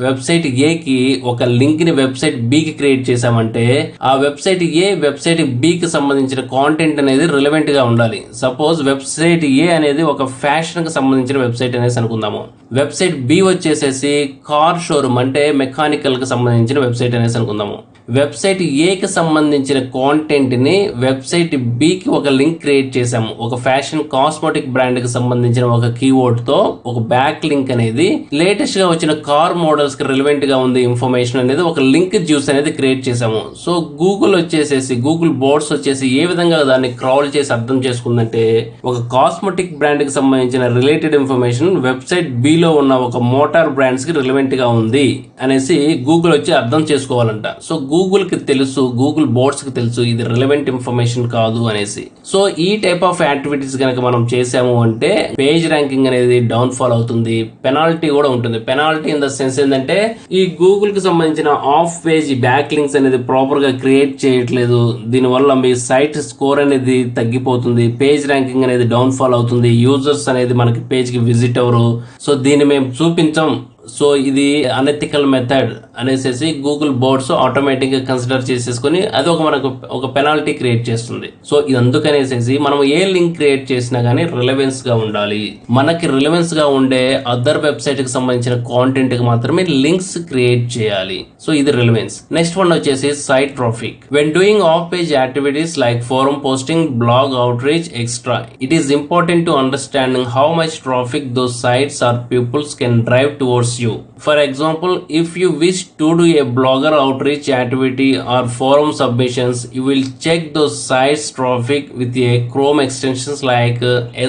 వెబ్సైట్ ఏకి ఒక లింక్ ని వెబ్సైట్ బికి క్రియేట్ చేసామంటే, ఆ వెబ్సైట్ ఏ వెబ్సైట్ బికి సంబంధించిన కాంటెంట్ అనేది రిలవెంట్ గా ఉండాలి. సపోజ్ వెబ్సైట్ ఏ అనేది ఒక ఫ్యాషన్ కి సంబంధించిన వెబ్సైట్ అనేసి అనుకుందాము. వెబ్సైట్ బి వచ్చేసేసి కార్ షోరూమ్ అంటే మెకానికల్ కి సంబంధించిన వెబ్సైట్ అనేసి అనుకుందాము. వెబ్సైట్ ఏకి సంబంధించిన కాంటెంట్ ని వెబ్సైట్ బికి ఒక లింక్ క్రియేట్ చేసాము. ఒక ఫ్యాషన్ కాస్మెటిక్ బ్రాండ్ కి సంబంధించిన ఒక కీవర్డ్ తో ఒక బ్యాక్ లింక్ అనేది లేటెస్ట్ గా వచ్చిన కార్ మోడల్స్ కి రిలవెంట్ గా ఉంది ఇన్ఫర్మేషన్ అనేది ఒక లింక్ జ్యూస్ అనేది క్రియేట్ చేసాము. సో గూగుల్ వచ్చేసేసి, గూగుల్ బోర్డ్స్ వచ్చేసి ఏ విధంగా దాన్ని క్రౌల్ చేసి అర్థం చేసుకుందంటే, ఒక కాస్మెటిక్ బ్రాండ్ కి సంబంధించిన రిలేటెడ్ ఇన్ఫర్మేషన్ వెబ్సైట్ బి లో ఉన్న ఒక మోటార్ బ్రాండ్స్ కి రిలవెంట్ గా ఉంది అనేసి గూగుల్ వచ్చి అర్థం చేసుకోవాలంట. సో గూగుల్ కి తెలుసు, గూగుల్ బోర్డ్స్ కి తెలుసు ఇది రిలవెంట్ ఇన్ఫర్మేషన్ కాదు అనేసి. సో ఈ టైప్ ఆఫ్ యాక్టివిటీస్ కనుక మనం చేసాము అంటే పేజ్ ర్యాంకింగ్ అనేది డౌన్ ఫాల్ అవుతుంది. పెనాల్టీ కూడా ఉంటుంది. పెనాల్టీ ఇన్ ద సెన్స్ ఏంటంటే, ఈ గూగుల్ కి సంబంధించిన ఆఫ్ పేజ్ బ్యాక్ లింక్స్ అనేది ప్రాపర్ గా క్రియేట్ చేయట్లేదు, దీనివల్ల మీ సైట్ స్కోర్ అనేది తగ్గిపోతుంది, పేజ్ ర్యాంకింగ్ అనేది డౌన్ ఫాల్ అవుతుంది, యూజర్స్ అనేది మనకి పేజ్ కి విజిట్ అవ్వరు, సో దీన్ని మేము చూపించాం, సో ఇది అనెథికల్ మెథడ్ అనేసి గూగుల్ బోర్డ్స్ ఆటోమేటిక్ గా కన్సిడర్ చేసేసుకొని అది మనకు ఒక పెనాల్టీ క్రియేట్ చేస్తుంది. సో ఇది అందుకనేసి మనం ఏ లింక్ క్రియేట్ చేసినా గానీ రిలవెన్స్ గా ఉండాలి. మనకి రిలవెన్స్ గా ఉండే అదర్ వెబ్సైట్ కి సంబంధించిన కాంటెంట్ కి మాత్రమే లింక్స్ క్రియేట్ చేయాలి. సో ఇది రిలవెన్స్. నెక్స్ట్ వన్ వచ్చేసి site traffic. When doing off page activities like forum posting, blog outreach, extra, it is important to understanding how much traffic those sites or pupils can drive towards you. For example, if you wish to do a blogger outreach activity or forum submissions, you will check those sites traffic with a Chrome extensions like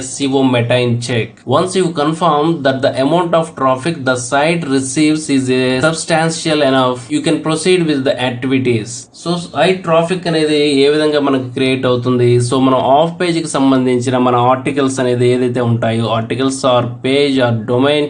SEO Meta in check. Once you confirm that the amount of traffic the site receives is substantial enough, you can proceed with the activities. So site traffic అనేది ఏ విధంగా మనకు క్రియేట్ అవుతుంది. సో మనం ఆఫ్ పేజ్ కి సంబంధించిన మన ఆర్టికల్స్ అనేది ఏదైతే ఉంటాయో, articles or page or domain,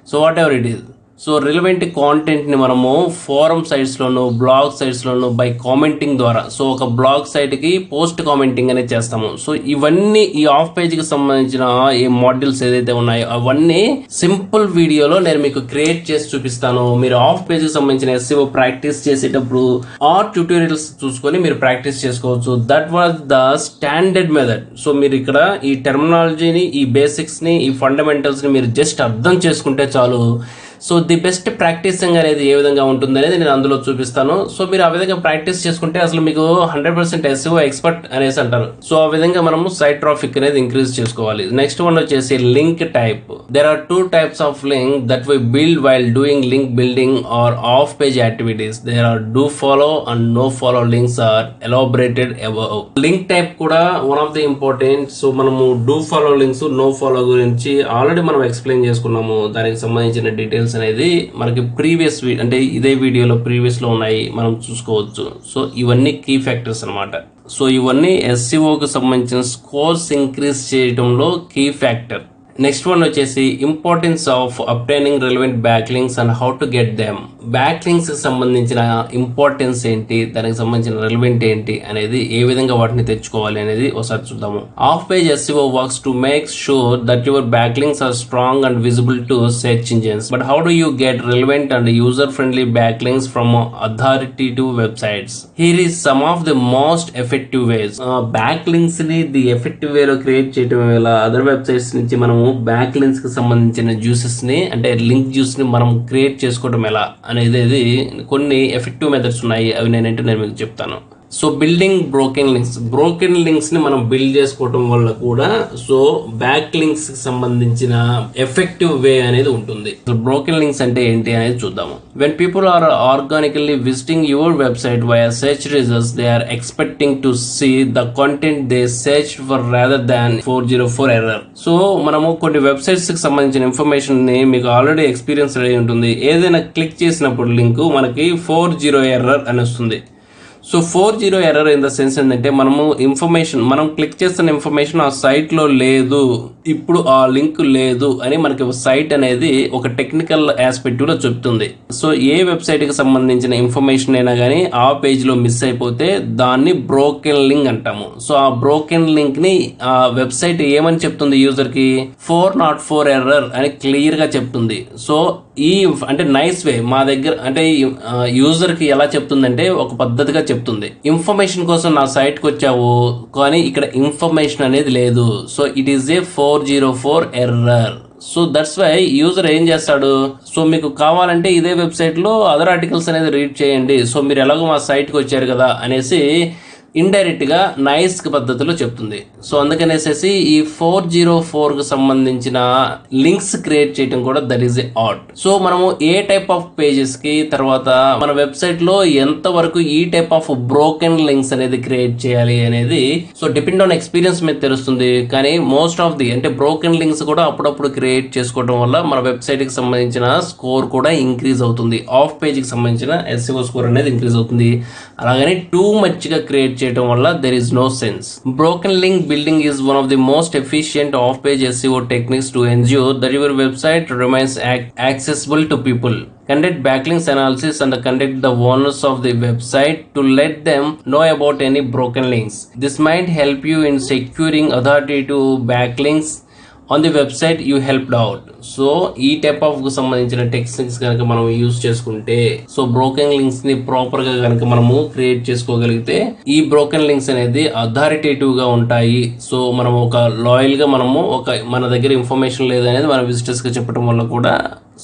so whatever it is, so relevant content ని మనము ఫోరం సైట్స్ లోను, బ్లాగ్ సైట్స్ లోను బై కామెంటింగ్ ద్వారా, సో ఒక బ్లాగ్ సైట్ కి పోస్ట్ కామెంటింగ్ అనేది చేస్తాము. సో ఇవన్నీ ఈ ఆఫ్ పేజ్ కి సంబంధించిన ఈ మాడ్యూల్స్ ఏదైతే ఉన్నాయో అవన్నీ సింపుల్ వీడియోలో నేను మీకు క్రియేట్ చేసి చూపిస్తాను. మీరు ఆఫ్ పేజ్ కి సంబంధించిన SEO ప్రాక్టీస్ చేసేటప్పుడు ఆ ట్యూటోరియల్స్ చూసుకొని మీరు ప్రాక్టీస్ చేసుకోవచ్చు. That was the standard method. So మీరు ఇక్కడ ఈ టెర్మినాలజీని, ఈ బేసిక్స్ ని, ఈ ఫండమెంటల్స్ ని మీరు జస్ట్ అర్థం చేసుకుంటే చాలు. సో ది బెస్ట్ ప్రాక్టీసింగ్ అనేది ఏ విధంగా ఉంటుంది అనేది నేను అందులో చూపిస్తాను. సో మీరు ఆ విధంగా ప్రాక్టీస్ చేసుకుంటే అసలు మీకు 100% SEO ఎక్స్పర్ట్ అనేసి అంటారు. సో ఆ విధంగా మనము సైట్ ట్రాఫిక్ అనేది ఇంక్రీజ్ చేసుకోవాలి. నెక్స్ట్ వన్ వచ్చేసి link type. There are 2 types of link that we build while doing link building or off page activities. There are do follow and no follow links are elaborated above. Link type కూడా one of the important. So మనము do follow links, no follow గురించి ఆల్రెడీ మనం ఎక్స్ప్లెయిన్ చేసుకున్నాము. దానికి సంబంధించిన డీటెయిల్స్ అనేది మనకి ప్రీవియస్ అంటే ఇదే వీడియోలో ప్రీవియస్ లో ఉన్నాయి, మనం చూసుకోవచ్చు. సో ఇవన్నీ కీ ఫ్యాక్టర్స్ అన్నమాట. సో ఇవన్నీ SEO కు సంబంధించిన స్కోర్స్ ఇంక్రీజ్ చేయడంలో కీ ఫ్యాక్టర్. నెక్స్ట్ వన్ వచ్చేసి importance of obtaining relevant back links and how to get them. Back links కి సంబంధించిన ఇంపార్టెన్స్ ఏంటి, దానికి సంబంధించిన రిలవెంట్ ఏంటి అనేది, ఏ విధంగా వాటిని తెచ్చుకోవాలి అనేది ఒకసారి చూద్దాము. Off page SEO works to make sure that your back links are strong and visible to search engines. But how do you get relevant and user friendly back links from authoritative websites? Here is some of the most effective ways. Back links ని ది ఎఫెక్టివ్ వేలో క్రియేట్ చేయడం ఎలా, అదర్ వెబ్సైట్స్ నుంచి మనము బ్యాక్ లింక్స్ కి సంబంధించిన జ్యూసెస్ ని, అంటే లింక్ జ్యూస్ ని మనం క్రియేట్ చేసుకోవడం ఎలా అనేది కొన్ని ఎఫెక్టివ్ మెథడ్స్ ఉన్నాయి. అవి నేను మీకు చెప్తాను. సో బిల్డింగ్ బ్రోకెన్ లింక్స్ ని మనం బిల్డ్ చేసుకోవడం వల్ల కూడా సో బ్యాక్ లింక్స్ కి సంబంధించిన ఎఫెక్టివ్ వే అనేది ఉంటుంది. బ్రోకెన్ లింక్స్ అంటే ఏంటి అనేది చూద్దాము. When people are organically visiting your website via search results, they are expecting to see the content they search for rather than 404 error. So మనము కొన్ని వెబ్సైట్స్ కి సంబంధించిన ఇన్ఫర్మేషన్ ని మీకు ఆల్రెడీ ఎక్స్పీరియన్స్ అయి ఉంటుంది. ఏదైనా క్లిక్ చేసినప్పుడు లింక్ మనకి 40 ఎర్రర్ అని వస్తుంది. So 40 error in the sense ఏంటంటే మనం క్లిక్ చేస్తున్న ఇన్ఫర్మేషన్ ఆ సైట్ లో లేదు, ఇప్పుడు ఆ లింక్ లేదు అని మనకి సైట్ అనేది ఒక టెక్నికల్ ఆస్పెక్టివ్ లో చెప్తుంది. సో ఏ వెబ్సైట్ కి సంబంధించిన ఇన్ఫర్మేషన్ అయినా కానీ ఆ పేజ్ లో మిస్ అయిపోతే దాన్ని బ్రోకెన్ లింక్ అంటాము. సో ఆ బ్రోకెన్ లింక్ ని ఆ వెబ్సైట్ ఏమని చెప్తుంది, యూజర్ కి 404 ఎర్రర్ అని క్లియర్ గా చెప్తుంది. సో ఈ అంటే నైస్ వే మా దగ్గర అంటే యూజర్ కి ఎలా చెప్తుందంటే ఒక పద్ధతిగా చెప్తుంది. ఇన్ఫర్మేషన్ కోసం నా సైట్ కి వచ్చావు కానీ ఇక్కడ ఇన్ఫర్మేషన్ అనేది లేదు, so it is a 404 error. So that's why user ఏం చేస్తాడు, సో మీకు కావాలంటే ఇదే వెబ్సైట్ లో అదర్ ఆర్టికల్స్ అనేది రీడ్ చేయండి, సో మీరు ఎలాగో మా సైట్ కి వచ్చారు కదా అనేసి ఇండైరెక్ట్ గా నైస్ పద్ధతిలో చెప్తుంది. సో అందుకనేసి ఈ 404 కు సంబంధించిన లింక్స్ క్రియేట్ చేయడం కూడా that is a art. So మనము ఏ టైప్ ఆఫ్ పేజెస్ కి, తర్వాత మన వెబ్సైట్ లో ఎంత వరకు ఈ టైప్ ఆఫ్ బ్రోకెన్ లింక్స్ అనేది క్రియేట్ చేయాలి అనేది సో డిపెండ్ ఆన్ ఎక్స్పీరియన్స్ మీద తెలుస్తుంది. కానీ మోస్ట్ ఆఫ్ ది అంటే బ్రోకెన్ లింక్స్ కూడా అప్పుడప్పుడు క్రియేట్ చేసుకోవడం వల్ల మన వెబ్సైట్ కి సంబంధించిన స్కోర్ కూడా ఇంక్రీజ్ అవుతుంది. ఆఫ్ పేజ్ కి సంబంధించిన SEO స్కోర్ అనేది ఇంక్రీజ్ అవుతుంది. అలాగని టూ మచ్ గా క్రియేట్ చేయడం వల్ల there is no sense. Broken link building is one of the most efficient off-page SEO techniques to ensure that your website remains accessible to people. Conduct backlinks analysis and contact the owners of the website to let them know about any broken links. This might help you in securing authoritative backlinks on the website you helped out. So ఈ టైప్ ఆఫ్ కు సంబంధించిన టెక్నిక్స్ కనుక మనం యూజ్ చేసుకుంటే, సో బ్రోకెన్ లింక్స్ ని ప్రాపర్ గా కనుక మనము క్రియేట్ చేసుకోగలిగితే ఈ బ్రోకెన్ లింక్స్ అనేది అథారిటేటివ్ గా ఉంటాయి. సో మనం ఒక లాయల్ గా మనము మన దగ్గర ఇన్ఫర్మేషన్ లేదనేది మన విజిటర్స్ గా చెప్పడం వల్ల కూడా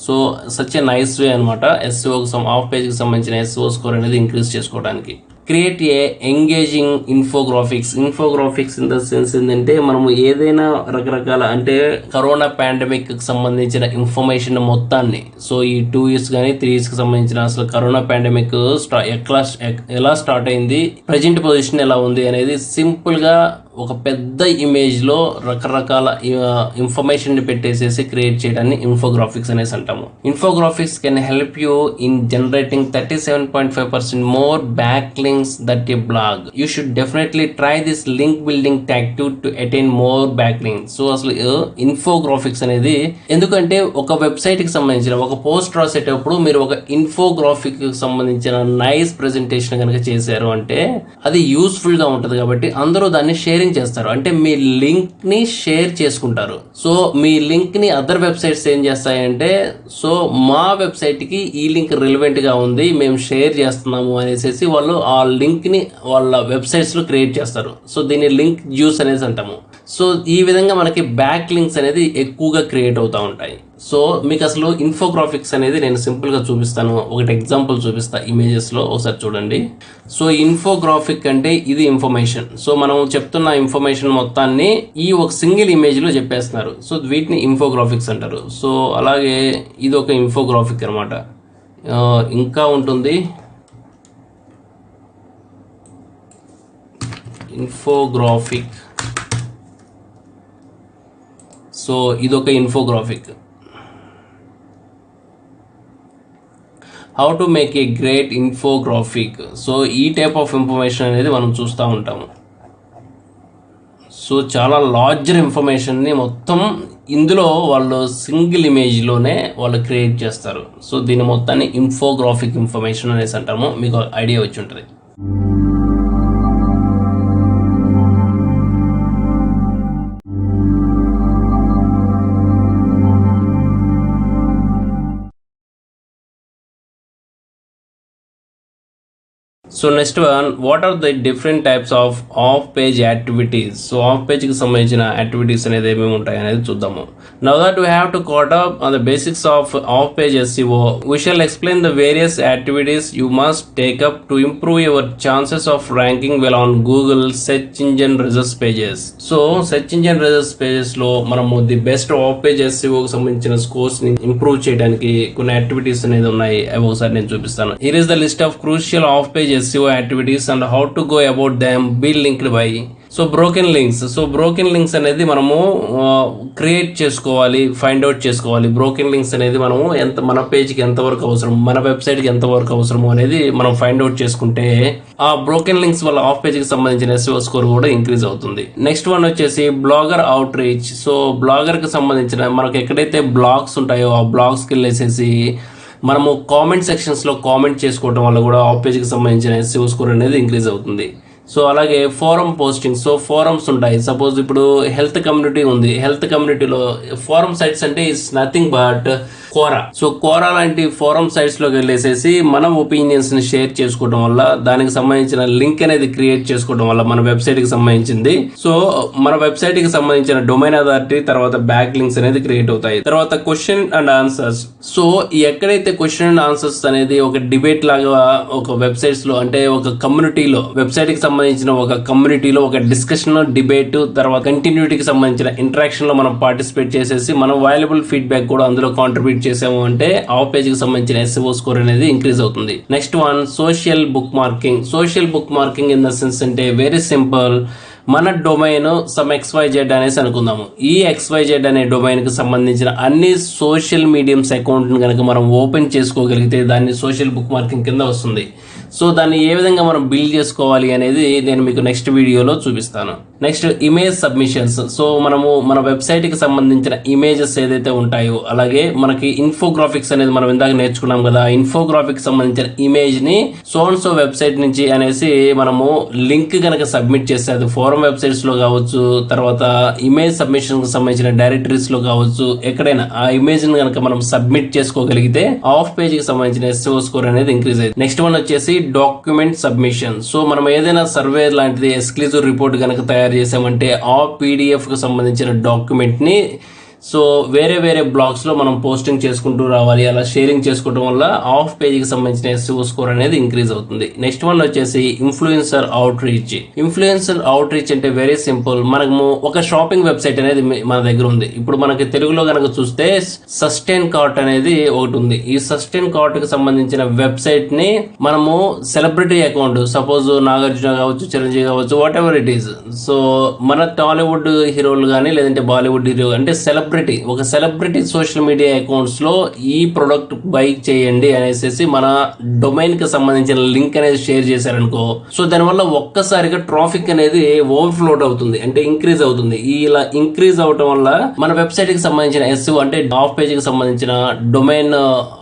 so such a nice way అనమాట SEO ఆఫ్ పేజ్ కి సంబంధించిన SEO స్కోర్ అనేది ఇంక్రీజ్ చేసుకోవడానికి. Create a engaging infographics in the sense ఏంటంటే మనము ఏదైనా రకరకాల అంటే కరోనా పాండమిక్ కి సంబంధించిన ఇన్ఫర్మేషన్ మొత్తాన్ని, సో ఈ 2 years కానీ 3 years కి సంబంధించిన అసలు కరోనా పాండమిక్ ఎలా స్టార్ట్ అయింది, ప్రజెంట్ పొజిషన్ ఎలా ఉంది అనేది సింపుల్ గా ఒక పెద్ద ఇమేజ్లో రకరకాల ఇన్ఫర్మేషన్ని పెట్టేసేసి క్రియేట్ చేయడాన్ని ఇన్ఫోగ్రాఫిక్స్ అనేసి అంటాము. Infographics can help you in generating 37.5% more back links that A blog. You should definitely try this link building tactic to attain more back links. So అసలు ఇన్ఫోగ్రాఫిక్స్ అనేది ఎందుకంటే ఒక వెబ్సైట్కి సంబంధించిన ఒక పోస్ట్ రాసేటప్పుడు మీరు ఒక ఇన్ఫోగ్రాఫిక్ సంబంధించిన నైస్ ప్రెజెంటేషన్ కనుక చేశారు అంటే అది యూస్ఫుల్గా ఉంటుంది కాబట్టి అందరూ దాన్ని షేరింగ్ చేస్తారు. అంటే మీ లింక్ని షేర్ చేసుకుంటారు. సో మీ లింక్ని అదర్ వెబ్సైట్స్ ఏం చేస్తాయంటే సో మా వెబ్సైట్కి ఈ లింక్ రిలవెంట్గా ఉంది మేము షేర్ చేస్తున్నాము అనేసి వాళ్ళు ఆ లింక్ని వాళ్ళ వెబ్సైట్స్లో క్రియేట్ చేస్తారు. సో దీన్ని లింక్ జ్యూస్ అనేసి అంటాము. సో ఈ విధంగా మనకి బ్యాక్ లింక్స్ అనేది ఎక్కువగా క్రియేట్ అవుతూ ఉంటాయి. సో మీకు అసలు ఇన్ఫోగ్రాఫిక్స్ అనేది నేను సింపుల్గా చూపిస్తాను. ఒకటి ఎగ్జాంపుల్ చూపిస్తా ఇమేజెస్లో, ఒకసారి చూడండి. సో ఇన్ఫోగ్రాఫిక్ అంటే ఇది ఇన్ఫర్మేషన్. సో మనం చెప్తున్న ఇన్ఫర్మేషన్ మొత్తాన్ని ఈ ఒక సింగిల్ ఇమేజ్లో చెప్పేస్తున్నారు. సో వీటిని ఇన్ఫోగ్రాఫిక్స్ అంటారు. సో అలాగే ఇది ఒక ఇన్ఫోగ్రాఫిక్ అనమాట. ఇంకా ఉంటుంది ఇన్ఫోగ్రాఫిక్. సో ఇదొక infographic. How to make a great infographic. So ఈ టైప్ ఆఫ్ ఇన్ఫర్మేషన్ అనేది మనం చూస్తూ ఉంటాము. సో చాలా లార్జర్ ఇన్ఫర్మేషన్ని మొత్తం ఇందులో వాళ్ళు సింగిల్ ఇమేజ్లోనే వాళ్ళు క్రియేట్ చేస్తారు. సో దీని మొత్తాన్ని ఇన్ఫోగ్రాఫిక్ ఇన్ఫర్మేషన్ అనేసి అంటాము. మీకు ఐడియా వచ్చి ఉంటుంది. So next one, what are the different types of page activities. So పేజ్కి సంబంధించిన యాక్టివిటీస్ అనేది ఏమేమి ఉంటాయి అనేది చూద్దాము. Now that we have to caught up on the basics of page SEO, we shall explain the various activities you must take up to improve your chances of ranking well on Google search engine results pages. So search engine results pages లో మనము ది బెస్ట్ పేజ్ SEO కి సంబంధించిన స్కోర్స్ ని ఇంప్రూవ్ చేయడానికి కొన్ని యాక్టివిటీస్ అనేది ఉన్నాయి. అవి ఒకసారి నేను చూపిస్తాను. Here is the list of crucial page SEO activities and how to go about them. Be linked by. So broken links అనేది మనము క్రియేట్ చేసుకోవాలి, ఫైండ్ అవుట్ చేసుకోవాలి. బ్రోకెన్ లింక్స్ అనేది మనము మన పేజ్కి ఎంతవరకు అవసరం, మన వెబ్సైట్కి ఎంతవరకు అవసరము అనేది మనం ఫైండ్ అవుట్ చేసుకుంటే ఆ బ్రోకెన్ లింక్స్ వల్ల పేజ్కి సంబంధించిన SEO స్కోర్ కూడా ఇంక్రీజ్ అవుతుంది. నెక్స్ట్ వన్ వచ్చేసి బ్లాగర్ అవుట్ రీచ్. సో బ్లాగర్కి సంబంధించిన మనకు ఎక్కడైతే బ్లాగ్స్ ఉంటాయో ఆ బ్లాగ్స్కి వెళ్ళేసేసి మనము కామెంట్ సెక్షన్స్లో కామెంట్ చేసుకోవడం వల్ల కూడా పేజ్కి సంబంధించిన SEO స్కోర్ అనేది ఇంక్రీజ్ అవుతుంది. సో అలాగే ఫోరం పోస్టింగ్. సో ఫోరమ్స్ ఉంటాయి. సపోజ్ ఇప్పుడు హెల్త్ కమ్యూనిటీ ఉంది. హెల్త్ కమ్యూనిటీలో ఫోరం సైట్స్ అంటే it's nothing but Quora. So Quora లాంటి ఫోరం సైట్స్లోకి వెళ్ళేసేసి మన ఒపీనియన్స్ని షేర్ చేసుకోవడం వల్ల దానికి సంబంధించిన లింక్ అనేది క్రియేట్ చేసుకోవడం వల్ల మన వెబ్సైట్కి సంబంధించింది. సో మన వెబ్సైట్కి సంబంధించిన డొమైన్ అథారిటీ తర్వాత బ్యాక్ లింక్స్ అనేది క్రియేట్ అవుతాయి. తర్వాత క్వశ్చన్ అండ్ ఆన్సర్స్. సో ఎక్కడైతే క్వశ్చన్ అండ్ ఆన్సర్స్ అనేది ఒక డిబేట్ లాగా ఒక వెబ్సైట్స్లో అంటే ఒక కమ్యూనిటీలో వెబ్సైట్కి సంబంధించిన ఒక కమ్యూనిటీలో ఒక డిస్కషన్, డిబేట్ తర్వాత కంటిన్యూటీకి సంబంధించిన ఇంటరాక్షన్ లో మనం పార్టిసిపేట్ చేసేసి మనం వాల్యుబుల్ ఫీడ్బ్యాక్ కూడా అందులో కాంట్రిబ్యూట్ చేసాము అంటే పేజ్ కి సంబంధించిన SEO స్కోర్ అనేది ఇంక్రీజ్ అవుతుంది. Next one social book marking in the sense అంటే వెరీ సింపుల్. మన డొమైన్ సమ్ XYZ అనేసి అనుకుందాము. ఈ XYZ అనే డొమైన్ కి సంబంధించిన అన్ని సోషల్ మీడియంస్ అకౌంట్ కనుక మనం ఓపెన్ చేసుకోగలిగితే దాన్ని సోషల్ బుక్ మార్కింగ్ కింద వస్తుంది. సో దాన్ని ఏ విధంగా మనం బిల్డ్ చేసుకోవాలి అనేది నేను మీకు నెక్స్ట్ వీడియోలో చూపిస్తాను. Next image submissions. సో మనము మన వెబ్సైట్కి సంబంధించిన ఇమేజెస్ ఏదైతే ఉంటాయో అలాగే మనకి ఇన్ఫోగ్రాఫిక్స్ అనేది మనం ఇందాక నేర్చుకున్నాం కదా. ఇన్ఫోగ్రాఫిక్స్ సంబంధించిన ఇమేజ్ని సో వెబ్సైట్ నుంచి అనేసి మనము లింక్ కనుక సబ్మిట్ చేస్తే అది ఫోరం వెబ్సైట్స్లో కావచ్చు, తర్వాత ఇమేజ్ సబ్మిషన్కి సంబంధించిన డైరెక్టరీస్లో కావచ్చు, ఎక్కడైనా ఆ ఇమేజ్ని కనుక మనం సబ్మిట్ చేసుకోగలిగితే పేజ్కి సంబంధించిన SEO స్కోర్ అనేది ఇంక్రీజ్ అయ్యింది. నెక్స్ట్ వన్ వచ్చేసి డాక్యుమెంట్ సబ్మిషన్. సో మనం ఏదైనా సర్వే లాంటిది ఎక్స్క్లూజివ్ రిపోర్ట్ కనుక తయారు చేసామంటే PDF కు సంబంధించిన డాక్యుమెంట్ ని సో వేరే వేరే బ్లాగ్స్ లో మనం పోస్టింగ్ చేసుకుంటూ రావాలి. అలా షేరింగ్ చేసుకోవడం వల్ల ఆఫ్ పేజ్ కి సంబంధించిన SEO స్కోర్ అనేది ఇంక్రీజ్ అవుతుంది. నెక్స్ట్ వన్ వచ్చేసి influencer out reach. Influencer out reach అంటే వెరీ సింపుల్. మనము ఒక షాపింగ్ వెబ్సైట్ అనేది మన దగ్గర ఉంది. ఇప్పుడు మనకి తెలుగులో కనుక చూస్తే సస్టైన్ కార్ట్ అనేది ఒకటి ఉంది. ఈ సస్టైన్ కార్ట్ కి సంబంధించిన వెబ్సైట్ ని మనము సెలబ్రిటీ అకౌంట్, సపోజ్ నాగార్జున కావచ్చు, చిరంజీవి కావచ్చు, what ever it is. So మన టాలీవుడ్ హీరోలు కానీ లేదంటే బాలీవుడ్ హీరో అంటే సెలబ్రిటీ, ఒక సెలబ్రిటీ సోషల్ మీడియా అకౌంట్స్ లో ఈ ప్రొడక్ట్ బై చేయండి అనేసి మన డొమైన్ కి సంబంధించిన లింక్ అనేది షేర్ చేశారనుకో, సో దానివల్ల ఒక్కసారిగా ట్రాఫిక్ అనేది ఓవర్ఫ్లోట్ అవుతుంది, అంటే ఇంక్రీజ్ అవుతుంది. ఇలా ఇంక్రీజ్ అవటం వల్ల మన వెబ్సైట్ కి సంబంధించిన SEO అంటే ఆఫ్ పేజ్ కి సంబంధించిన డొమైన్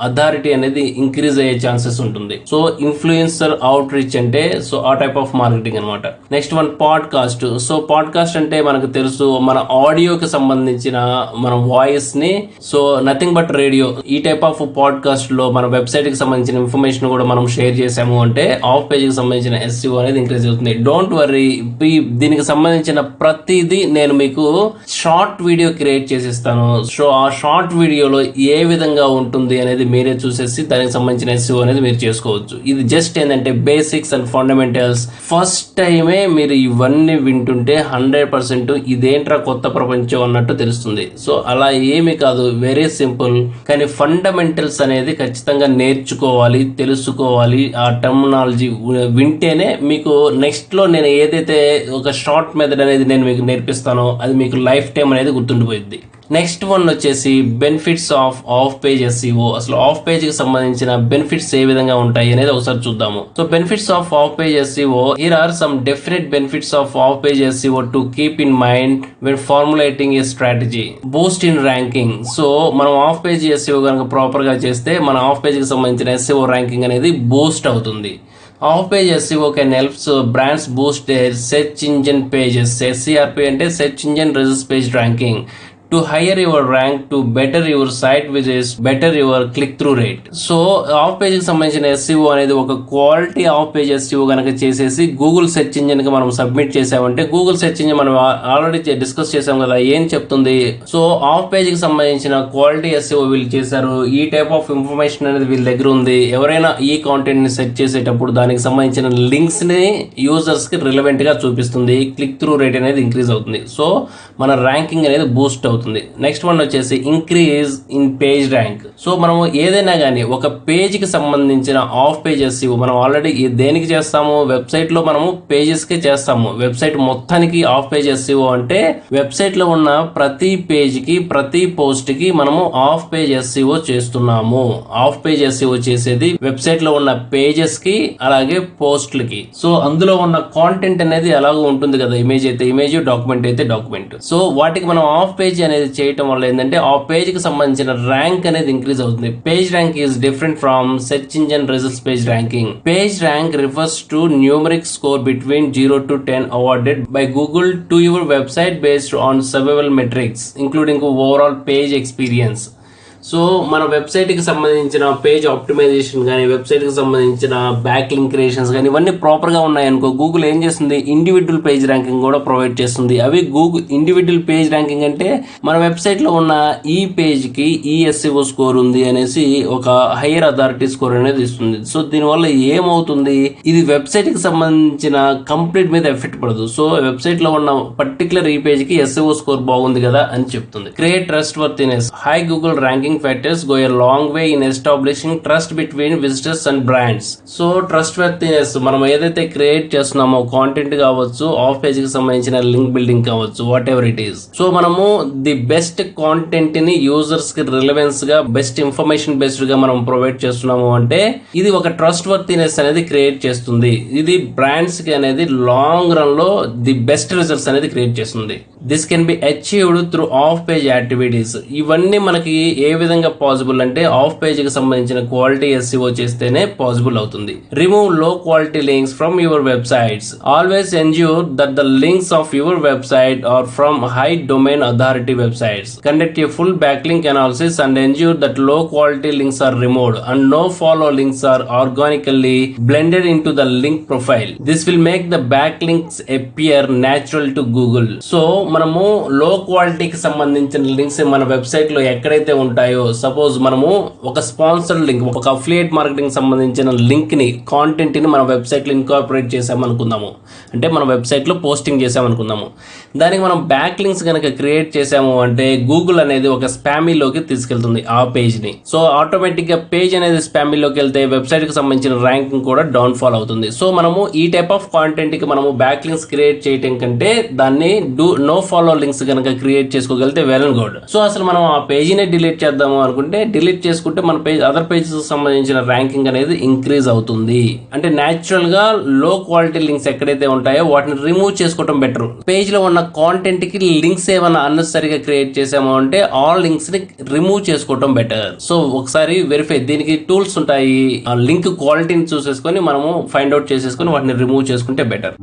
అథారిటీ అనేది ఇంక్రీజ్ అయ్యే ఛాన్సెస్ ఉంటుంది. సో ఇన్ఫ్లుయెన్సర్ అవుట్ రీచ్ అంటే సో ఆ టైప్ ఆఫ్ మార్కెటింగ్ అనమాట. Next one podcast. So podcast అంటే మనకు తెలుసు, మన ఆడియోకి సంబంధించిన మన వాయిస్ ని, సో నథింగ్ బట్ రేడియో, ఈ టైప్ ఆఫ్ పాడ్కాస్ట్ లో మన వెబ్సైట్ కి సంబంధించిన ఇన్ఫర్మేషన్ కూడా మనం షేర్ చేసాము అంటే ఆఫ్ పేజ్ కి సంబంధించిన SEO అనేది ఇంక్రీజ్ అవుతుంది. డోంట్ వరీ, దీనికి సంబంధించిన ప్రతిదీ నేను మీకు షార్ట్ వీడియో క్రియేట్ చేసిస్తాను. సో ఆ షార్ట్ వీడియోలో ఏ విధంగా ఉంటుంది అనేది మీరే చూసేసి దానికి సంబంధించిన SEO అనేది మీరు చేసుకోవచ్చు. ఇది జస్ట్ ఏంటంటే బేసిక్స్ అండ్ ఫండమెంటల్స్. ఫస్ట్ టైమే మీరు ఇవన్నీ వింటుంటే 100% ఇదేంట్రా కొత్త ప్రపంచం అన్నట్టు తెలుస్తుంది. సో అలా ఏమి కాదు, వెరీ సింపుల్. కానీ ఫండమెంటల్స్ అనేది ఖచ్చితంగా నేర్చుకోవాలి, తెలుసుకోవాలి. ఆ టర్మినాలజీ వింటేనే మీకు నెక్స్ట్ లో నేను ఏదైతే ఒక షార్ట్ మెథడ్ అనేది నేను మీకు నేర్పిస్తానో అది మీకు లైఫ్ టైం అనేది గుర్తుండిపోయింది. నెక్స్ట్ వన్ వచ్చేసి బెనిఫిట్స్ ఆఫ్ పేజ్ SEO. అసలు ఆఫ్ పేజ్ కి సంబంధించిన బెనిఫిట్స్ ఏ విధంగా ఉంటాయి అనేది ఒకసారి చూద్దాము. So benefits of page SEO. Here are some definite benefits of off-page SEO to keep in mind when formulating a strategy. Boost in ranking. So మనం ఆఫ్ పేజ్ SEO కనుక ప్రాపర్ గా చేస్తే మన ఆఫ్ పేజ్ కి సంబంధించిన SEO ర్యాంకింగ్ అనేది బూస్ట్ అవుతుంది. Off-page SEO can help brands boost their search engine pages. SERP అంటే search engine results page ranking. To higher your rank, to better your site visits, better your click-through rate. So off page కి సంబంధించిన SEO అనేది ఒక క్వాలిటీ ఆఫ్ పేజ్ SEO కనుక చేసేసి గూగుల్ సెర్చ్ ఇంజిన్ కి మనం సబ్మిట్ చేసామంటే, గూగుల్ సెర్చ్ ఇంజిన్ మనం ఆల్రెడీ డిస్కస్ చేసాం కదా, ఏం చెప్తుంది. సో ఆఫ్ పేజ్ కి సంబంధించిన క్వాలిటీ SEO వీళ్ళు చేశారు, ఈ టైప్ ఆఫ్ ఇన్ఫర్మేషన్ అనేది వీళ్ళ దగ్గర ఉంది. ఎవరైనా ఈ కాంటెంట్ ని సెర్చ్ చేసేటప్పుడు దానికి సంబంధించిన లింక్స్ ని యూజర్స్ కి రిలవెంట్ గా చూపిస్తుంది. క్లిక్ త్రూ రేట్ అనేది ఇంక్రీజ్ అవుతుంది. సో మన ర్యాంకింగ్ అనేది బూస్ట్ అవుతుంది. నెక్స్ట్ వన్ వచ్చేసి increase in page rank. So మనం ఏదైనా కానీ ఒక పేజ్ కి సంబంధించిన ఆఫ్ పేజ్ SEO మనం ఆల్రెడీ దేనికి చేస్తాము, వెబ్సైట్ లో మనము పేజెస్ కి చేస్తాము. వెబ్సైట్ మొత్తానికి ఆఫ్ పేజ్ SEO అంటే వెబ్సైట్ లో ఉన్న ప్రతి పేజ్ కి, ప్రతి పోస్ట్ కి మనము ఆఫ్ పేజ్ SEO చేస్తున్నాము. ఆఫ్ పేజ్ SEO చేసేది వెబ్సైట్ లో ఉన్న పేజెస్ కి, అలాగే పోస్ట్లకి. సో అందులో ఉన్న కాంటెంట్ అనేది అలాగే ఉంటుంది కదా, ఇమేజ్ అయితే ఇమేజ్, డాక్యుమెంట్ అయితే డాక్యుమెంట్. సో వాటికి మనం ఆఫ్ పేజ్ అనేది చేయటం వల్ల ఏంటంటే ఆ పేజ్ కి సంబంధించిన ర్యాంక్ అనేది ఇంక్రీజ్ అవుతుంది. Page rank is different from search engine results page ranking. Page rank refers to numeric score between 0 to 10 awarded by Google to your website based on several metrics including overall page experience. So మన వెబ్సైట్ కి సంబంధించిన పేజ్ ఆప్టిమైజేషన్ కానీ, వెబ్సైట్ కి సంబంధించిన బ్యాక్ లింక్ క్రియేషన్స్ కానీ ఇవన్నీ ప్రాపర్ గా ఉన్నాయనుకో, గూగుల్ ఏం చేస్తుంది, ఇండివిజువల్ పేజ్ ర్యాంకింగ్ కూడా ప్రొవైడ్ చేస్తుంది. అవి గూగుల్ ఇండివిజువల్ పేజ్ ర్యాంకింగ్ అంటే మన వెబ్సైట్ లో ఉన్న ఈ పేజ్ కి ఈ SEO స్కోర్ ఉంది అనేసి ఒక హైయర్ అథారిటీ స్కోర్ అనేది ఇస్తుంది. సో దీనివల్ల ఏమవుతుంది, ఇది వెబ్సైట్ కి సంబంధించిన కంప్లీట్ మీద ఎఫెక్ట్ పడదు. సో వెబ్సైట్ లో ఉన్న పర్టికులర్ ఈ పేజ్ కి SEO స్కోర్ బాగుంది కదా అని చెప్తుంది. Create trust worthiness. High Google ranking factors go a long way in establishing trust between visitors and brands. So trust worthiness మనం ఏదైతే క్రియేట్ చేస్తున్నామో, కాంటెంట్ కావచ్చు, ఆఫ్ పేజ్ కి సంబంధించిన లింక్ బిల్డింగ్ కావచ్చు, what ever it is. So మనము ది బెస్ట్ కాంటెంట్ ని యూజర్స్ కి రిలవెన్స్ గా, బెస్ట్ ఇన్ఫర్మేషన్ బేస్డ్ గా మనం ప్రొవైడ్ చేస్తున్నాము అంటే ఇది ఒక ట్రస్ట్ వర్తినెస్ అనేది క్రియేట్ చేస్తుంది. ఇది బ్రాండ్స్ కి అనేది లాంగ్ రన్ లో ది బెస్ట్ రిజల్ట్స్ అనేది క్రియేట్ చేస్తుంది. This can be achieved through of page activities. ఇవన్నీ మనకి ఏ విధంగా పాసిబుల్ అంటే ఆఫ్ పేజ్ కి సంబంధించిన క్వాలిటీ SEO చేస్తేనే పాసిబుల్ అవుతుంది. Remove low quality links from your websites. Always ensure that the links of your website are from high domain authority websites. Conduct a full backlink analysis and ensure that low quality links are removed and no follow links are organically blended into the link profile. This will make the backlinks appear natural to Google. So మనము లో క్వాలిటీకి సంబంధించిన లింక్స్ మన వెబ్సైట్ లో ఎక్కడైతే ఉంటాయో, సపోజ్ మనము ఒక స్పాన్సర్డ్ లింక్, ఒక అఫిలియేట్ మార్కెటింగ్ సంబంధించిన లింక్ ని, కాంటెంట్ ని మన వెబ్సైట్ లో ఇన్కార్పొరేట్ చేసామనుకుందాము, అంటే మన వెబ్సైట్ లో పోస్టింగ్ చేసామనుకుందాము. దానికి మనం బ్యాక్ లింక్స్ కనుక క్రియేట్ చేసాము అంటే గూగుల్ అనేది ఒక స్పామీలోకి తీసుకెళ్తుంది ఆ పేజ్ ని. సో ఆటోమేటిక్ గా పేజ్ అనేది స్పామీలోకి వెళ్తే వెబ్సైట్ కి సంబంధించిన ర్యాంకింగ్ కూడా డౌన్ ఫాల్ అవుతుంది. సో మనము ఈ టైప్ ఆఫ్ కాంటెంట్ కి మనము బ్యాక్ లింక్స్ క్రియేట్ చేయడం కంటే దాన్ని నో ఫాలో లింక్స్ కనుక క్రియేట్ చేసుకోగలిగితే వెల్ అండ్ గుడ్. సో అసలు మనం ఆ పేజీనే డిలీట్ చేద్దాము అనుకుంటే, డిలీట్ చేసుకుంటే మన పేజ్ అదర్ పేజెస్ సంబంధించిన ర్యాంకింగ్ అనేది ఇంక్రీజ్ అవుతుంది. అంటే న్యాచురల్ గా లో క్వాలిటీ లింక్స్ ఎక్కడైతే ఉంటాయో వాటిని రిమూవ్ చేసుకోవడం బెటర్. పేజ్ లో ఉన్న కాంటెంట్ కి లింక్స్ ఏమైనా అన్నెసరీగా క్రియేట్ చేసాము అంటే ఆ లింక్స్ ని రిమూవ్ చేసుకోవడం బెటర్. సో ఒకసారి వెరిఫై, దీనికి టూల్స్ ఉంటాయి, ఆ లింక్ క్వాలిటీని చూసేసుకొని మనము ఫైండ్ అవుట్ చేసేసుకొని వాటిని రిమూవ్ చేసుకుంటే బెటర్.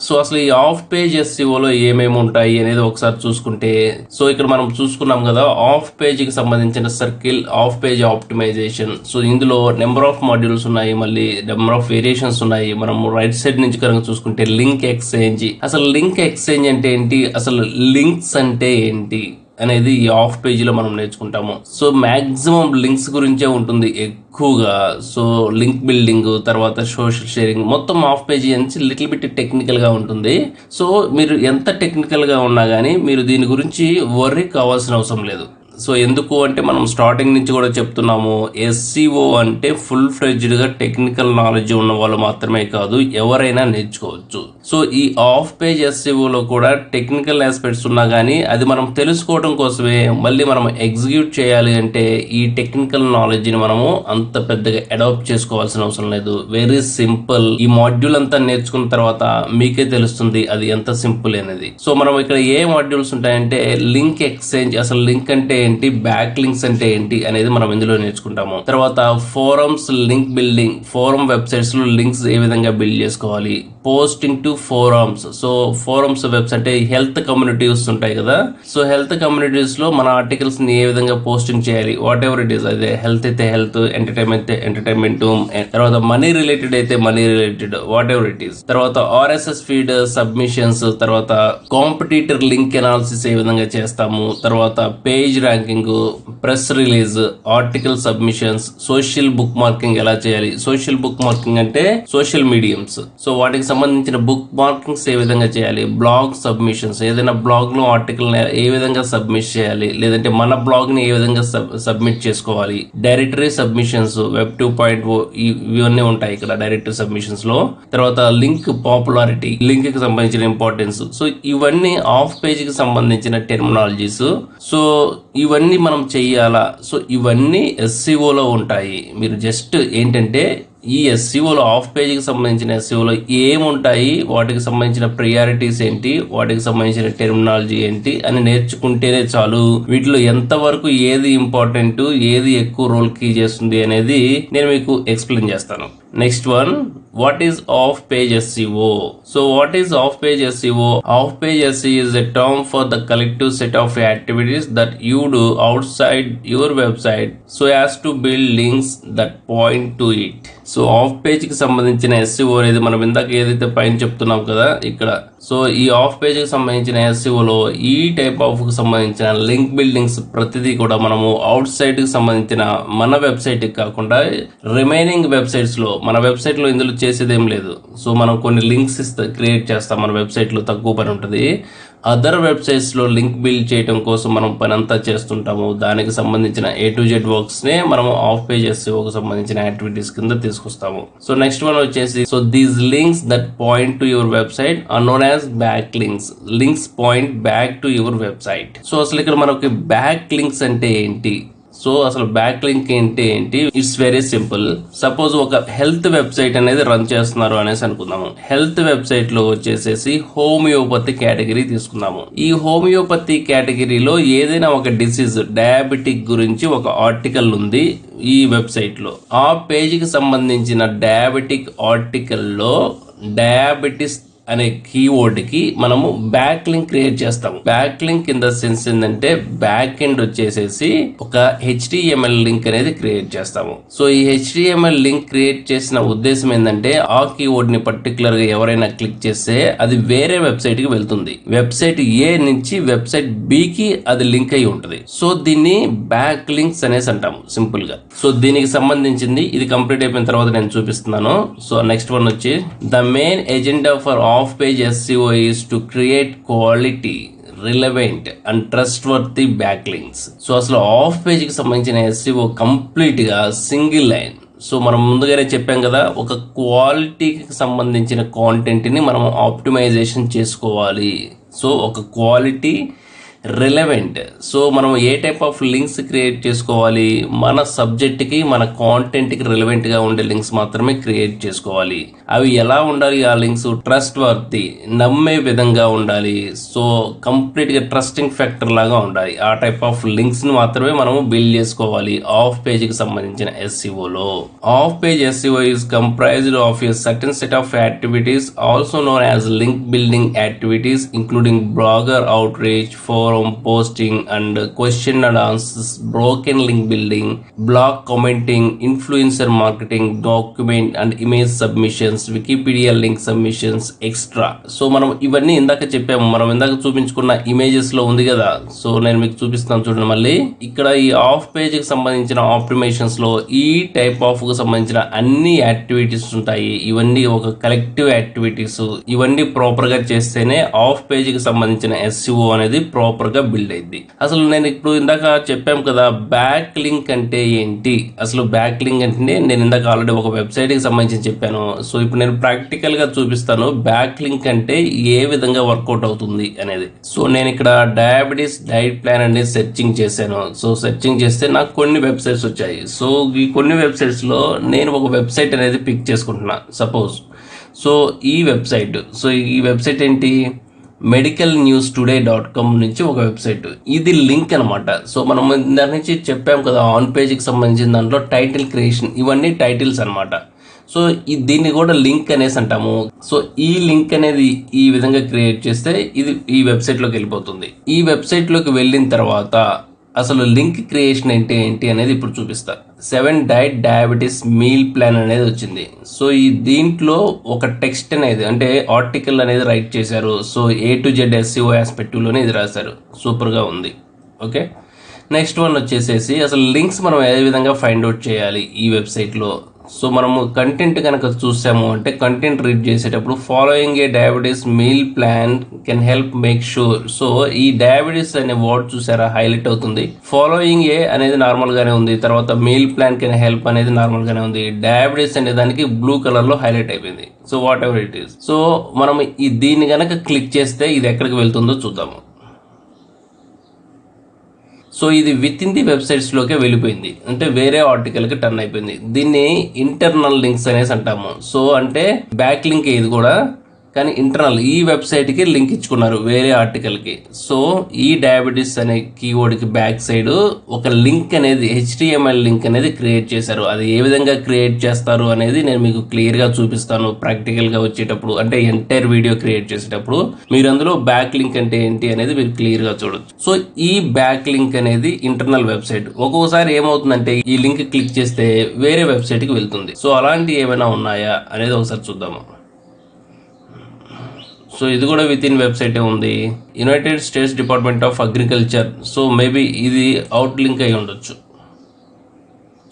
సో అసలు ఈ ఆఫ్ పేజ్ ఎస్సీఓలో ఏమేమి ఉంటాయి అనేది ఒకసారి చూసుకుంటే, సో ఇక్కడ మనం చూసుకున్నాం కదా ఆఫ్ పేజ్ కి సంబంధించిన circle, off page optimisation. So ఇందులో నెంబర్ ఆఫ్ మాడ్యూల్స్ ఉన్నాయి, మళ్ళీ నెంబర్ ఆఫ్ వేరియేషన్స్ ఉన్నాయి. మనం రైట్ సైడ్ నుంచి కనుక చూసుకుంటే లింక్ ఎక్స్చేంజ్. అసలు లింక్ ఎక్స్చేంజ్ అంటే ఏంటి, అసలు లింక్స్ అంటే ఏంటి అనేది ఈ ఆఫ్ పేజీలో మనం నేర్చుకుంటాము. సో మాక్సిమం లింక్స్ గురించే ఉంటుంది ఎక్కువగా. సో లింక్ బిల్డింగ్, తర్వాత సోషల్ షేరింగ్, మొత్తం ఆఫ్ పేజీ నుంచి లిటిల్ బిట్ టెక్నికల్ గా ఉంటుంది. సో మీరు ఎంత టెక్నికల్ గా ఉన్నా కానీ మీరు దీని గురించి వర్రీ కావాల్సిన అవసరం లేదు. సో ఎందుకు అంటే మనం స్టార్టింగ్ నుంచి కూడా చెప్తున్నాము, ఎస్సీఓ అంటే ఫుల్ ఫ్లెడ్జ్డ్ గా టెక్నికల్ నాలెడ్జ్ ఉన్న వాళ్ళు మాత్రమే కాదు, ఎవరైనా నేర్చుకోవచ్చు. సో ఈ ఆఫ్ పేజ్ ఎస్సీఓలో కూడా టెక్నికల్ ఆస్పెక్ట్స్ ఉన్నా కానీ అది మనం తెలుసుకోవడం కోసమే. మళ్ళీ మనం ఎగ్జిక్యూట్ చేయాలి అంటే ఈ టెక్నికల్ నాలెడ్జ్ ని మనము అంత పెద్దగా అడాప్ట్ చేసుకోవాల్సిన అవసరం లేదు. Very simple. ఈ మాడ్యూల్ అంతా నేర్చుకున్న తర్వాత మీకే తెలుస్తుంది అది ఎంత సింపుల్ అనేది. సో మనం ఇక్కడ ఏ మాడ్యూల్స్ ఉంటాయంటే లింక్ ఎక్స్చేంజ్, అసలు లింక్ అంటే ఏంటి, బ్యాక్ లింక్స్ అంటే ఏంటి అనేది మనం ఇందులో నేర్చుకుంటాము. తర్వాత forums, link building, forum websites లో లింక్స్ ఏ విధంగా బిల్డ్ చేసుకోవాలి, posting to forums. So forums website అంటే హెల్త్ కమ్యూనిటీస్ ఉంటాయి కదా, సో హెల్త్ కమ్యూనిటీస్ లో మన ఆర్టికల్స్ ని ఏ విధంగా పోస్టింగ్ చేయాలి, వాట్ ఎవర్ ఇట్ ఈస్, అదే హెల్త్ అయితే హెల్త్, ఎంటర్టైన్మెంట్ ఎంటర్టైన్మెంట్, తర్వాత మనీ రిలేటెడ్ అయితే money related, what ever it is. తర్వాత ఆర్ఎస్ఎస్ ఫీడ్ సబ్మిషన్స్, తర్వాత కాంపిటీటర్ లింక్ అనాలిసిస్ ఏ విధంగా చేస్తాము, తర్వాత page ranking, press release, article submissions, social book marking ఎలా చేయాలి. సోషల్ బుక్ మార్కింగ్ అంటే సోషల్ మీడియంస్, సో వాటికి సంబంధించిన బుక్ మార్కింగ్స్ ఏ విధంగా చేయాలి, బ్లాగ్ సబ్మిషన్స్, ఏదైనా బ్లాగ్ లో ఆర్టికల్ ఏ విధంగా సబ్మిట్ చేయాలి, లేదంటే మన బ్లాగ్ ని ఏ విధంగా సబ్మిట్ చేసుకోవాలి, డైరెక్టరీ సబ్మిషన్స్, వెబ్ 2.0 ఇవన్నీ ఉంటాయి ఇక్కడ డైరెక్టరీ సబ్మిషన్స్ లో. తర్వాత లింక్ పాపులారిటీ, లింక్ కి సంబంధించిన ఇంపార్టెన్స్. సో ఇవన్నీ ఆఫ్ పేజ్ కి సంబంధించిన టెర్మినాలజీస్. సో ఇవన్నీ మనం చెయ్యాలా, సో ఇవన్నీ ఎస్సీఓలో ఉంటాయి. మీరు జస్ట్ ఏంటంటే ఈ ఎస్సీఓలో, ఆఫ్ పేజీకి సంబంధించిన ఎస్సీఓలో ఏముంటాయి, వాటికి సంబంధించిన ప్రియారిటీస్ ఏంటి, వాటికి సంబంధించిన టెర్మినాలజీ ఏంటి అని నేర్చుకుంటేనే చాలు. వీటిలో ఎంతవరకు ఏది ఇంపార్టెంట్, ఏది ఎక్కువ రోల్ కీ చేస్తుంది అనేది నేను మీకు ఎక్స్ప్లెయిన్ చేస్తాను. Next one, what is off page SEO? So what is off page SEO? Off page SEO is a term for the collective set of activities that you do outside your website so as to build links that point to it. So off page కి సంబంధించిన ఎస్సీఓ అనేది మనం ఇందాక ఏదైతే పైన చెప్తున్నాం కదా ఇక్కడ, సో ఈ ఆఫ్ పేజ్ కి సంబంధించిన ఎస్సీఓలో ఈ టైప్ ఆఫ్ కి సంబంధించిన లింక్ బిల్డింగ్స్ ప్రతిదీ కూడా మనము అవుట్ సైడ్ కి సంబంధించిన మన వెబ్సైట్ కి కాకుండా రిమైనింగ్ వెబ్సైట్స్ లో, మన వెబ్సైట్ లో ఇందులో చేసేదేం లేదు. సో మనం కొన్ని లింక్స్ క్రియేట్ చేస్తాం, మన వెబ్సైట్ లో తక్కువ పని ఉంటుంది. అదర్ వెబ్సైట్స్ లో లింక్ బిల్డ్ చేయడం కోసం మనం పని అంతా చేస్తుంటాము. దానికి సంబంధించిన A to Z వర్క్స్ నే మనం ఆఫ్ పేజ్ ఎస్సీఓకి సంబంధించిన యాక్టివిటీస్ కింద తీసుకొస్తాము. సో నెక్స్ట్ వన్ వచ్చేసి, so these links that point to your website are known as back links. Links point back to your website. So అసలు ఇక్కడ మనకి బ్యాక్ లింక్స్ అంటే ఏంటి, సో అసలు బ్యాక్ లింక్ ఏంటి, ఇట్స్ వెరీ సింపుల్. సపోజ్ ఒక హెల్త్ వెబ్సైట్ అనేది రన్ చేస్తున్నారు అనేసి అనుకుందాము. హెల్త్ వెబ్సైట్ లో వచ్చేసేసి హోమియోపతి కేటగిరీ తీసుకుందాము. ఈ హోమియోపతి కేటగిరీలో ఏదైనా ఒక డిసీజ్, డయాబెటిక్ గురించి ఒక ఆర్టికల్ ఉంది ఈ వెబ్సైట్ లో. ఆ పేజీకి సంబంధించిన డయాబెటిక్ ఆర్టికల్ లో డయాబెటిస్ అనే కీవర్డ్ కి మనము బ్యాక్ లింక్ క్రియేట్ చేస్తాము. Back link in the sense ఏంటంటే బ్యాక్ ఎండ్ వచ్చేసేసి ఒక HTML లింక్ అనేది క్రియేట్ చేస్తాము. సో ఈ HTML లింక్ క్రియేట్ చేసిన ఉద్దేశం ఏంటంటే ఆ కీవర్డ్ ని పర్టికులర్ గా ఎవరైనా క్లిక్ చేస్తే అది వేరే వెబ్సైట్ కి వెళ్తుంది. వెబ్సైట్ A నుంచి వెబ్సైట్ B కి అది లింక్ అయి ఉంటుంది. సో దీన్ని బ్యాక్ లింక్స్ అనేసి అంటాము సింపుల్ గా. సో దీనికి సంబంధించింది ఇది కంప్లీట్ అయిపోయిన తర్వాత నేను చూపిస్తున్నాను. సో నెక్స్ట్ వన్ వచ్చి the main agenda for of page SEO is to create quality, relevant and trustworthy backlinks. So అసలు ఆఫ్ పేజ్ కి సంబంధించిన SEO కంప్లీట్ గా సింగిల్ లైన్. సో మనం ముందుగానే చెప్పాం కదా, ఒక క్వాలిటీకి సంబంధించిన కాంటెంట్ ని మనం ఆప్టిమైజేషన్ చేసుకోవాలి. సో ఒక క్వాలిటీ రిలవెంట్. సో మనం ఏ టైప్ ఆఫ్ లింక్స్ క్రియేట్ చేసుకోవాలి, మన సబ్జెక్ట్కి మన కాంటెంట్కి రిలవెంట్గా ఉండే లింక్స్ మాత్రమే క్రియేట్ చేసుకోవాలి. అవి ఎలా ఉండాలి, ఆ లింక్స్ ట్రస్ట్ వర్తి, నమ్మే విధంగా ఉండాలి. సో కంప్లీట్గా ట్రస్టింగ్ ఫ్యాక్టర్ లాగా ఉండాలి. ఆ టైప్ ఆఫ్ లింక్స్ని మాత్రమే మనము బిల్డ్ చేసుకోవాలి ఆఫ్ పేజ్కి సంబంధించిన SEOలో. Off page SEO is comprised of a certain set of activities also known as link building activities including blogger outreach, forum posting and question and answers, broken link building, blog commenting, influencer marketing, document and image submissions, Wikipedia link submissions, extra. So మనం ఇవన్నీ ఇందాక చెప్పాము, మనం ఇందాక చూపించుకున్న ఇమేజెస్ లో ఉంది కదా. సో నేను మీకు చూపిస్తాను చూడండి. మళ్ళీ ఇక్కడ ఈ ఆఫ్ పేజ్ కి సంబంధించిన ఆప్టిమేషన్స్ లో ఈ టైప్ ఆఫ్ కు సంబంధించిన అన్ని యాక్టివిటీస్ ఉంటాయి. ఇవన్నీ ఒక కలెక్టివ్ యాక్టివిటీస్. ఇవన్నీ ప్రాపర్ గా చేస్తేనే ఆఫ్ పేజ్ కి సంబంధించిన SEO అనేది ప్రాపర్ గా బిల్డ్ అయింది. అసలు నేను ఇప్పుడు ఇందాక చెప్పాం కదా బ్యాక్ లింక్ అంటే ఏంటి. అసలు బ్యాక్ లింక్ అంటే నేను ఇందాక ఆల్రెడీ ఒక వెబ్సైట్ కి సంబంధించి చెప్పాను. సో ఇప్పుడు నేను ప్రాక్టికల్ గా చూపిస్తాను బ్యాక్ లింక్ అంటే ఏ విధంగా వర్కౌట్ అవుతుంది అనేది. సో నేను ఇక్కడ డయాబెటీస్ డైట్ ప్లాన్ అనేది సెర్చింగ్ చేశాను. సో సెర్చింగ్ చేస్తే నాకు కొన్ని వెబ్సైట్స్ వచ్చాయి. సో ఈ కొన్ని వెబ్సైట్స్ లో నేను ఒక వెబ్సైట్ అనేది పిక్ చేసుకుంటున్నా సపోజ్. సో ఈ వెబ్సైట్, సో ఈ వెబ్సైట్ ఏంటి, medicalnewstoday.com నుంచి ఒక వెబ్సైట్. ఇది లింక్ అనమాట. సో మనం దాని నుంచి చెప్పాం కదా ఆన్ పేజ్కి సంబంధించిన దాంట్లో టైటిల్ క్రియేషన్, ఇవన్నీ టైటిల్స్ అనమాట. సో దీన్ని కూడా లింక్ అనేసి అంటాము. సో ఈ లింక్ అనేది ఈ విధంగా క్రియేట్ చేస్తే ఇది ఈ వెబ్సైట్లోకి వెళ్ళిపోతుంది. ఈ వెబ్సైట్లోకి వెళ్ళిన తర్వాత అసలు లింక్ క్రియేషన్ అంటే ఏంటి అనేది ఇప్పుడు చూపిస్తా. 7 డైట్ డయాబెటీస్ మీల్ ప్లాన్ అనేది వచ్చింది. సో ఈ దీంట్లో ఒక టెక్స్ట్ అనేది అంటే ఆర్టికల్ అనేది రైట్ చేశారు. So A to Z SEO ఆస్పెక్టివ్లోనే ఇది రాశారు. సూపర్గా ఉంది. ఓకే, నెక్స్ట్ వన్ వచ్చేసేసి అసలు లింక్స్ మనం ఏ విధంగా ఫైండ్ అవుట్ చేయాలి ఈ వెబ్సైట్లో. సో మనము కంటెంట్ కనుక చూసాము అంటే కంటెంట్ రీడ్ చేసేటప్పుడు following a diabetes meal plan can help make sure. So ఈ డయాబెటీస్ అనే వర్డ్ చూసారా హైలైట్ అవుతుంది. ఫాలోయింగ్ ఏ అనేది నార్మల్ గానే ఉంది, తర్వాత మీల్ ప్లాన్ కెన్ హెల్ప్ అనేది నార్మల్ గానే ఉంది. డయాబెటీస్ అనే దానికి బ్లూ కలర్ లో హైలైట్ అయిపోయింది. So whatever it is. So మనం దీన్ని కనుక క్లిక్ చేస్తే ఇది ఎక్కడికి వెళ్తుందో చూద్దాము. సో ఇది విత్ ఇన్ ది వెబ్సైట్స్లోకే వెళ్ళిపోయింది, అంటే వేరే ఆర్టికల్కి టర్న్ అయిపోయింది. దీన్ని ఇంటర్నల్ లింక్స్ అనేసి అంటాము. సో అంటే బ్యాక్ లింక్ ఇది కూడా, కానీ ఇంటర్నల్ ఈ వెబ్సైట్కి లింక్ ఇచ్చుకున్నారు వేరే ఆర్టికల్కి. సో ఈ డయాబెటీస్ అనే కీవర్డ్కి బ్యాక్ సైడ్ ఒక లింక్ అనేది HTML లింక్ అనేది క్రియేట్ చేశారు. అది ఏ విధంగా క్రియేట్ చేస్తారు అనేది నేను మీకు క్లియర్గా చూపిస్తాను ప్రాక్టికల్గా వచ్చేటప్పుడు, అంటే ఎంటైర్ వీడియో క్రియేట్ చేసేటప్పుడు మీరు అందులో బ్యాక్ లింక్ అంటే ఏంటి అనేది మీరు క్లియర్గా చూడొచ్చు. సో ఈ బ్యాక్ లింక్ అనేది ఇంటర్నల్ వెబ్సైట్. ఒక్కొక్కసారి ఏమవుతుందంటే ఈ లింక్ క్లిక్ చేస్తే వేరే వెబ్సైట్కి వెళ్తుంది. సో అలాంటివి ఏమైనా ఉన్నాయా అనేది ఒకసారి చూద్దాము. సో ఇది కూడా విత్ ఇన్ వెబ్సైటే ఉంది, United states department of agriculture. So maybe ఇది అవుట్ లింక్ అయి ఉండొచ్చు.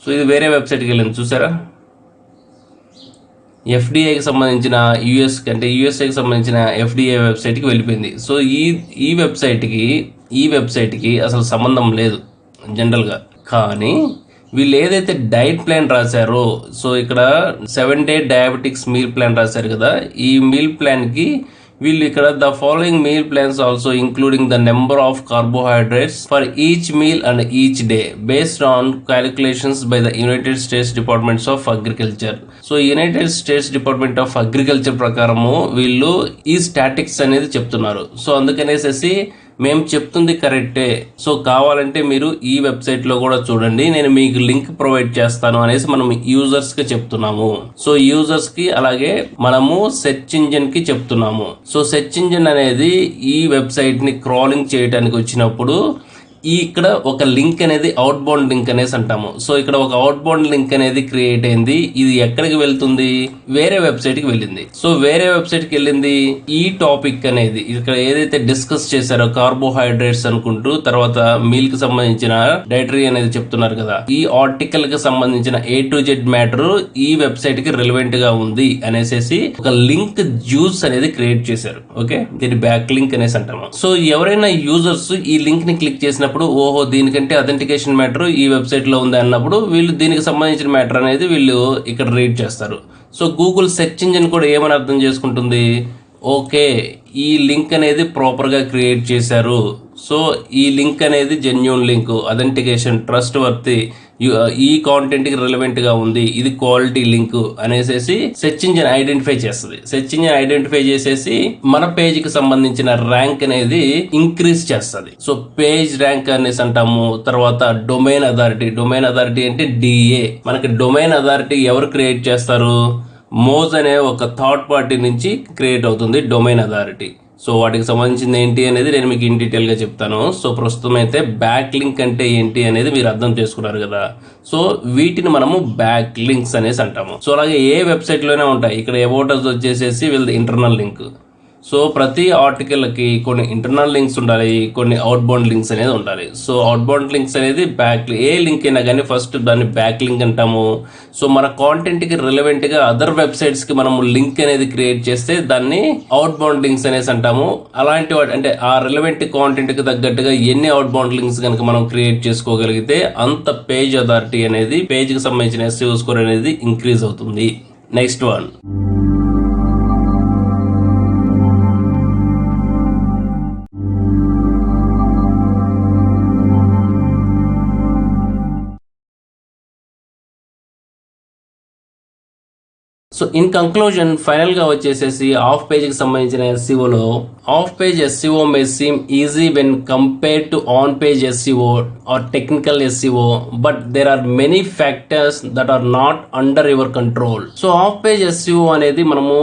సో ఇది వేరే వెబ్సైట్కి వెళ్ళింది చూసారా, FDAకి సంబంధించిన యూఎస్ఏకి సంబంధించిన FDA వెబ్సైట్కి వెళ్ళిపోయింది. సో ఈ వెబ్సైట్కి అసలు సంబంధం లేదు జనరల్గా. కానీ వీళ్ళు ఏదైతే డైట్ ప్లాన్ రాశారో, సో ఇక్కడ 7 డే డయాబెటిక్స్ మీల్ ప్లాన్ రాశారు కదా, ఈ మీల్ ప్లాన్కి వీళ్ళు ఇక్కడ the following meal plans also including the number of carbohydrates for each meal and each day based on calculations by the United states departments of agriculture. So United states department of agriculture ప్రకారము వీళ్ళు ఈ స్టాటిక్స్ అనేది చెప్తున్నారు. సో అందుకనేసి మేము చెప్తుంది కరెక్టే, సో కావాలంటే మీరు ఈ వెబ్సైట్ లో కూడా చూడండి, నేను మీకు లింక్ ప్రొవైడ్ చేస్తాను అనేసి మనం యూజర్స్ కి చెప్తున్నాము. సో యూజర్స్ కి అలాగే మనము సెర్చ్ ఇంజిన్ కి చెప్తున్నాము. సో సెర్చ్ ఇంజిన్ అనేది ఈ వెబ్సైట్ ని క్రాలింగ్ చేయడానికి వచ్చినప్పుడు ఇక్కడ ఒక లింక్ అనేది అవుట్ బౌండ్ లింక్ అనేసి అంటాము. సో ఇక్కడ ఒక అవుట్ బౌండ్ లింక్ అనేది క్రియేట్ అయింది. ఇది ఎక్కడికి వెళ్తుంది? వేరే వెబ్సైట్ కి వెళ్ళింది. సో వేరే వెబ్సైట్ కి వెళ్ళింది. ఈ టాపిక్ అనేది ఇక్కడ ఏదైతే డిస్కస్ చేశారో కార్బోహైడ్రేట్స్ అనుకుంటూ, తర్వాత మీల్ కి సంబంధించిన డైటరీ అనేది చెప్తున్నారు కదా, ఈ ఆర్టికల్ కి సంబంధించిన A to Z మ్యాటర్ ఈ వెబ్సైట్ కి రిలవెంట్ గా ఉంది అనేసి ఒక లింక్ జ్యూస్ అనేది క్రియేట్ చేశారు. ఓకే, దీని బ్యాక్ లింక్ అనేసి అంటాము. సో ఎవరైనా యూజర్స్ ఈ లింక్ ని క్లిక్ చేసిన ఓహో దీనికంటే అథెంటికేషన్ మ్యాటర్ ఈ వెబ్సైట్ లో ఉంది అన్నప్పుడు వీళ్ళు దీనికి సంబంధించిన మ్యాటర్ అనేది వీళ్ళు ఇక్కడ రీడ్ చేస్తారు. సో గూగుల్ సెర్చ్ ఇంజిన్ కూడా ఏమని అర్థం చేసుకుంటుంది, ఓకే ఈ లింక్ అనేది ప్రాపర్ గా క్రియేట్ చేశారు, సో ఈ లింక్ అనేది జెన్యూన్ లింక్, అథెంటికేషన్, ట్రస్ట్ వర్తి, ఈ కాంటెంట్ కి రిలవెంట్ గా ఉంది, ఇది క్వాలిటీ లింక్ అనేసి సెర్చ్ ఇంజిన్ ఐడెంటిఫై చేస్తుంది. సెర్చ్ ఇంజిన్ ఐడెంటిఫై చేసేసి మన పేజ్ కి సంబంధించిన ర్యాంక్ అనేది ఇంక్రీజ్ చేస్తుంది. సో పేజ్ ర్యాంక్ అనేసి అంటాము. తర్వాత డొమైన్ అథారిటీ అంటే DA. మనకి డొమైన్ అథారిటీ ఎవరు క్రియేట్ చేస్తారు? మోజ్ అనే ఒక థర్డ్ పార్టీ నుంచి క్రియేట్ అవుతుంది డొమైన్ అథారిటీ. సో వాటికి సంబంధించింది ఏంటి అనేది నేను మీకు ఇన్ డీటెయిల్ గా చెప్తాను. సో ప్రస్తుతం అయితే బ్యాక్ లింక్ అంటే ఏంటి అనేది మీరు అర్థం చేసుకున్నారు కదా. సో వీటిని మనము బ్యాక్ లింక్స్ అనేసి అంటాము. సో అలాగే ఏ వెబ్సైట్ లోనే ఉంటాయి. ఇక్కడ అబౌట్ అస్ వచ్చేసేసి వీళ్ళది ఇంటర్నల్ లింక్. సో ప్రతి ఆర్టికల్ కి కొన్ని ఇంటర్నల్ లింక్స్ ఉండాలి, కొన్ని అవుట్ బౌండ్ లింక్స్ అనేది ఉండాలి. సో అవుట్ బౌండ్ లింక్స్ అనేది ఏ లింక్ అయినా కానీ ఫస్ట్ దాన్ని బ్యాక్ లింక్ అంటాము. సో మన కాంటెంట్ కి రిలవెంట్ గా అదర్ వెబ్సైట్స్ కి మనము లింక్ అనేది క్రియేట్ చేస్తే దాన్ని అవుట్ బౌండ్ లింక్స్ అనేసి అంటాము. అలాంటి వాటి అంటే ఆ రిలవెంట్ కాంటెంట్ కి తగ్గట్టుగా ఎన్ని అవుట్ బౌండ్ లింక్స్ కనుక మనం క్రియేట్ చేసుకోగలిగితే అంత పేజ్ అథారిటీ అనేది, పేజ్ కి సంబంధించిన SEO స్కోర్ అనేది ఇంక్రీజ్ అవుతుంది. Next one, so in conclusion final గా వచ్చేసేసి ఆఫ్ పేజ్ కి సంబంధించిన SEO లో of page SEO may seem easy when compared to on page SEO or technical SEO, but there are many factors that are not under your control. So off page SEO అనేది మనము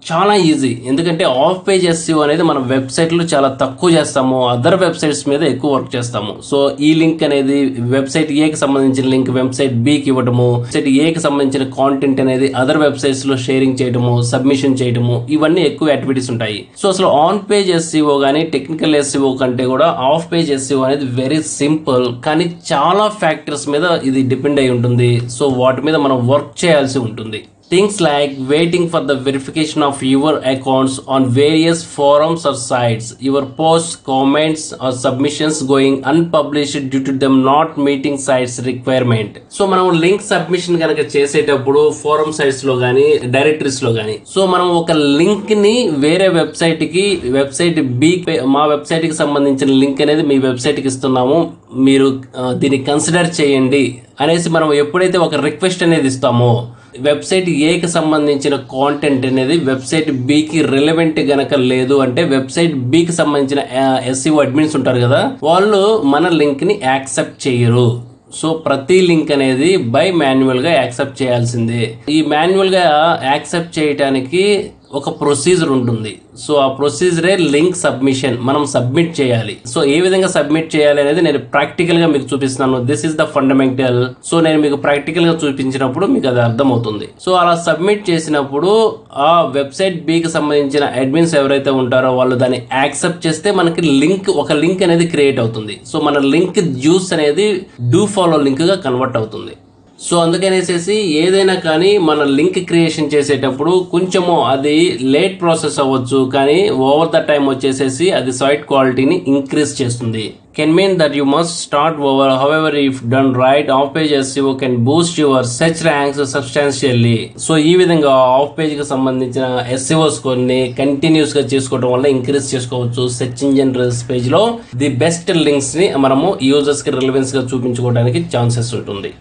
చాలా ఈజీ, ఎందుకంటే ఆఫ్ పేజ్ SEO అనేది మన వెబ్సైట్ లో చాలా తక్కువ చేస్తాము, అదర్ వెబ్సైట్స్ మీద ఎక్కువ వర్క్ చేస్తాము. సో ఈ లింక్ అనేది వెబ్సైట్ A కి సంబంధించిన లింక్ వెబ్సైట్ B కి ఇవ్వటము, వెబ్సైట్ A కి సంబంధించిన కాంటెంట్ అనేది అదర్ వెబ్సైట్స్ లో షేరింగ్ చేయటము, సబ్మిషన్ చేయటము, ఇవన్నీ ఎక్కువ యాక్టివిటీస్ ఉంటాయి. సో అసలు ఆన్ పేజ్ SEO కానీ టెక్నికల్ SEO కంటే కూడా ఆఫ్ పేజ్ SEO అనేది వెరీ సింపుల్, కానీ చాలా ఫ్యాక్టర్స్ మీద ఇది డిపెండ్ అయి ఉంటుంది. సో వాటి మీద మనం వర్క్ చేయాల్సి ఉంటుంది. Things like waiting for the verification of your accounts on various forums or sites, your posts, comments or submissions going unpublished due to them not meeting sites requirement. So మనం లింక్ సబ్మిషన్ కనుక చేసేటప్పుడు ఫోరం సైట్స్ లో గానీ డైరెక్టరీస్ లో గానీ, సో మనం ఒక లింక్ ని వేరే వెబ్సైట్ కి, వెబ్సైట్ B, మా వెబ్సైట్ కి సంబంధించిన లింక్ అనేది మీ వెబ్సైట్ కి ఇస్తున్నాము, మీరు దీన్ని కన్సిడర్ చేయండి అనేసి మనం ఎప్పుడైతే ఒక రిక్వెస్ట్ అనేది ఇస్తామో, వెబ్సైట్ A కి సంబంధించిన కాంటెంట్ అనేది వెబ్సైట్ B కి రిలవెంట్ గనక లేదు అంటే వెబ్సైట్ B కి సంబంధించిన SEO అడ్మిన్స్ ఉంటారు కదా, వాళ్ళు మన లింక్ ని యాక్సెప్ట్ చేయరు. సో ప్రతి లింక్ అనేది బై మాన్యువల్ గా యాక్సెప్ట్ చేయాల్సిందే. ఈ మాన్యువల్ గా యాక్సెప్ట్ చేయడానికి ఒక ప్రొసీజర్ ఉంటుంది. సో ఆ ప్రొసీజరే లింక్ సబ్మిషన్. మనం సబ్మిట్ చేయాలి. సో ఏ విధంగా సబ్మిట్ చేయాలి అనేది నేను ప్రాక్టికల్ గా మీకు చూపిస్తున్నాను. This is the fundamental. So నేను మీకు ప్రాక్టికల్ గా చూపించినప్పుడు మీకు అది అర్థమవుతుంది. సో అలా సబ్మిట్ చేసినప్పుడు ఆ వెబ్సైట్ B కి సంబంధించిన అడ్మిన్స్ ఎవరైతే ఉంటారో వాళ్ళు దాన్ని యాక్సెప్ట్ చేస్తే మనకి ఒక లింక్ అనేది క్రియేట్ అవుతుంది. సో మన లింక్ జ్యూస్ అనేది డూ ఫాలో లింక్ గా కన్వర్ట్ అవుతుంది. సో అందుకనేసి ఏదైనా కానీ మన లింక్ క్రియేషన్ చేసేటప్పుడు కొంచెము అది లేట్ ప్రాసెస్ అవ్వచ్చు, కానీ ఓవర్ ద టైం వచ్చేసేసి అది సైట్ క్వాలిటీని ఇంక్రీజ్ చేస్తుంది. Can mean that you must start over. However, if done right, off-page SEO can boost your search ranks substantially. So ఈ విధంగా ఆఫ్ పేజ్ కి సంబంధించిన SEO స్కోర్ ని కంటిన్యూస్ గా చేసుకోవడం వల్ల ఇంక్రీజ్ చేసుకోవచ్చు. సెర్చ్ ఇంజిన్ రిజల్ట్స్ పేజ్ లో ది బెస్ట్ లింక్స్ ని మనము యూజర్స్ కి రిలవెన్స్ గా చూపించుకోవడానికి ఛాన్సెస్ ఉంటుంది.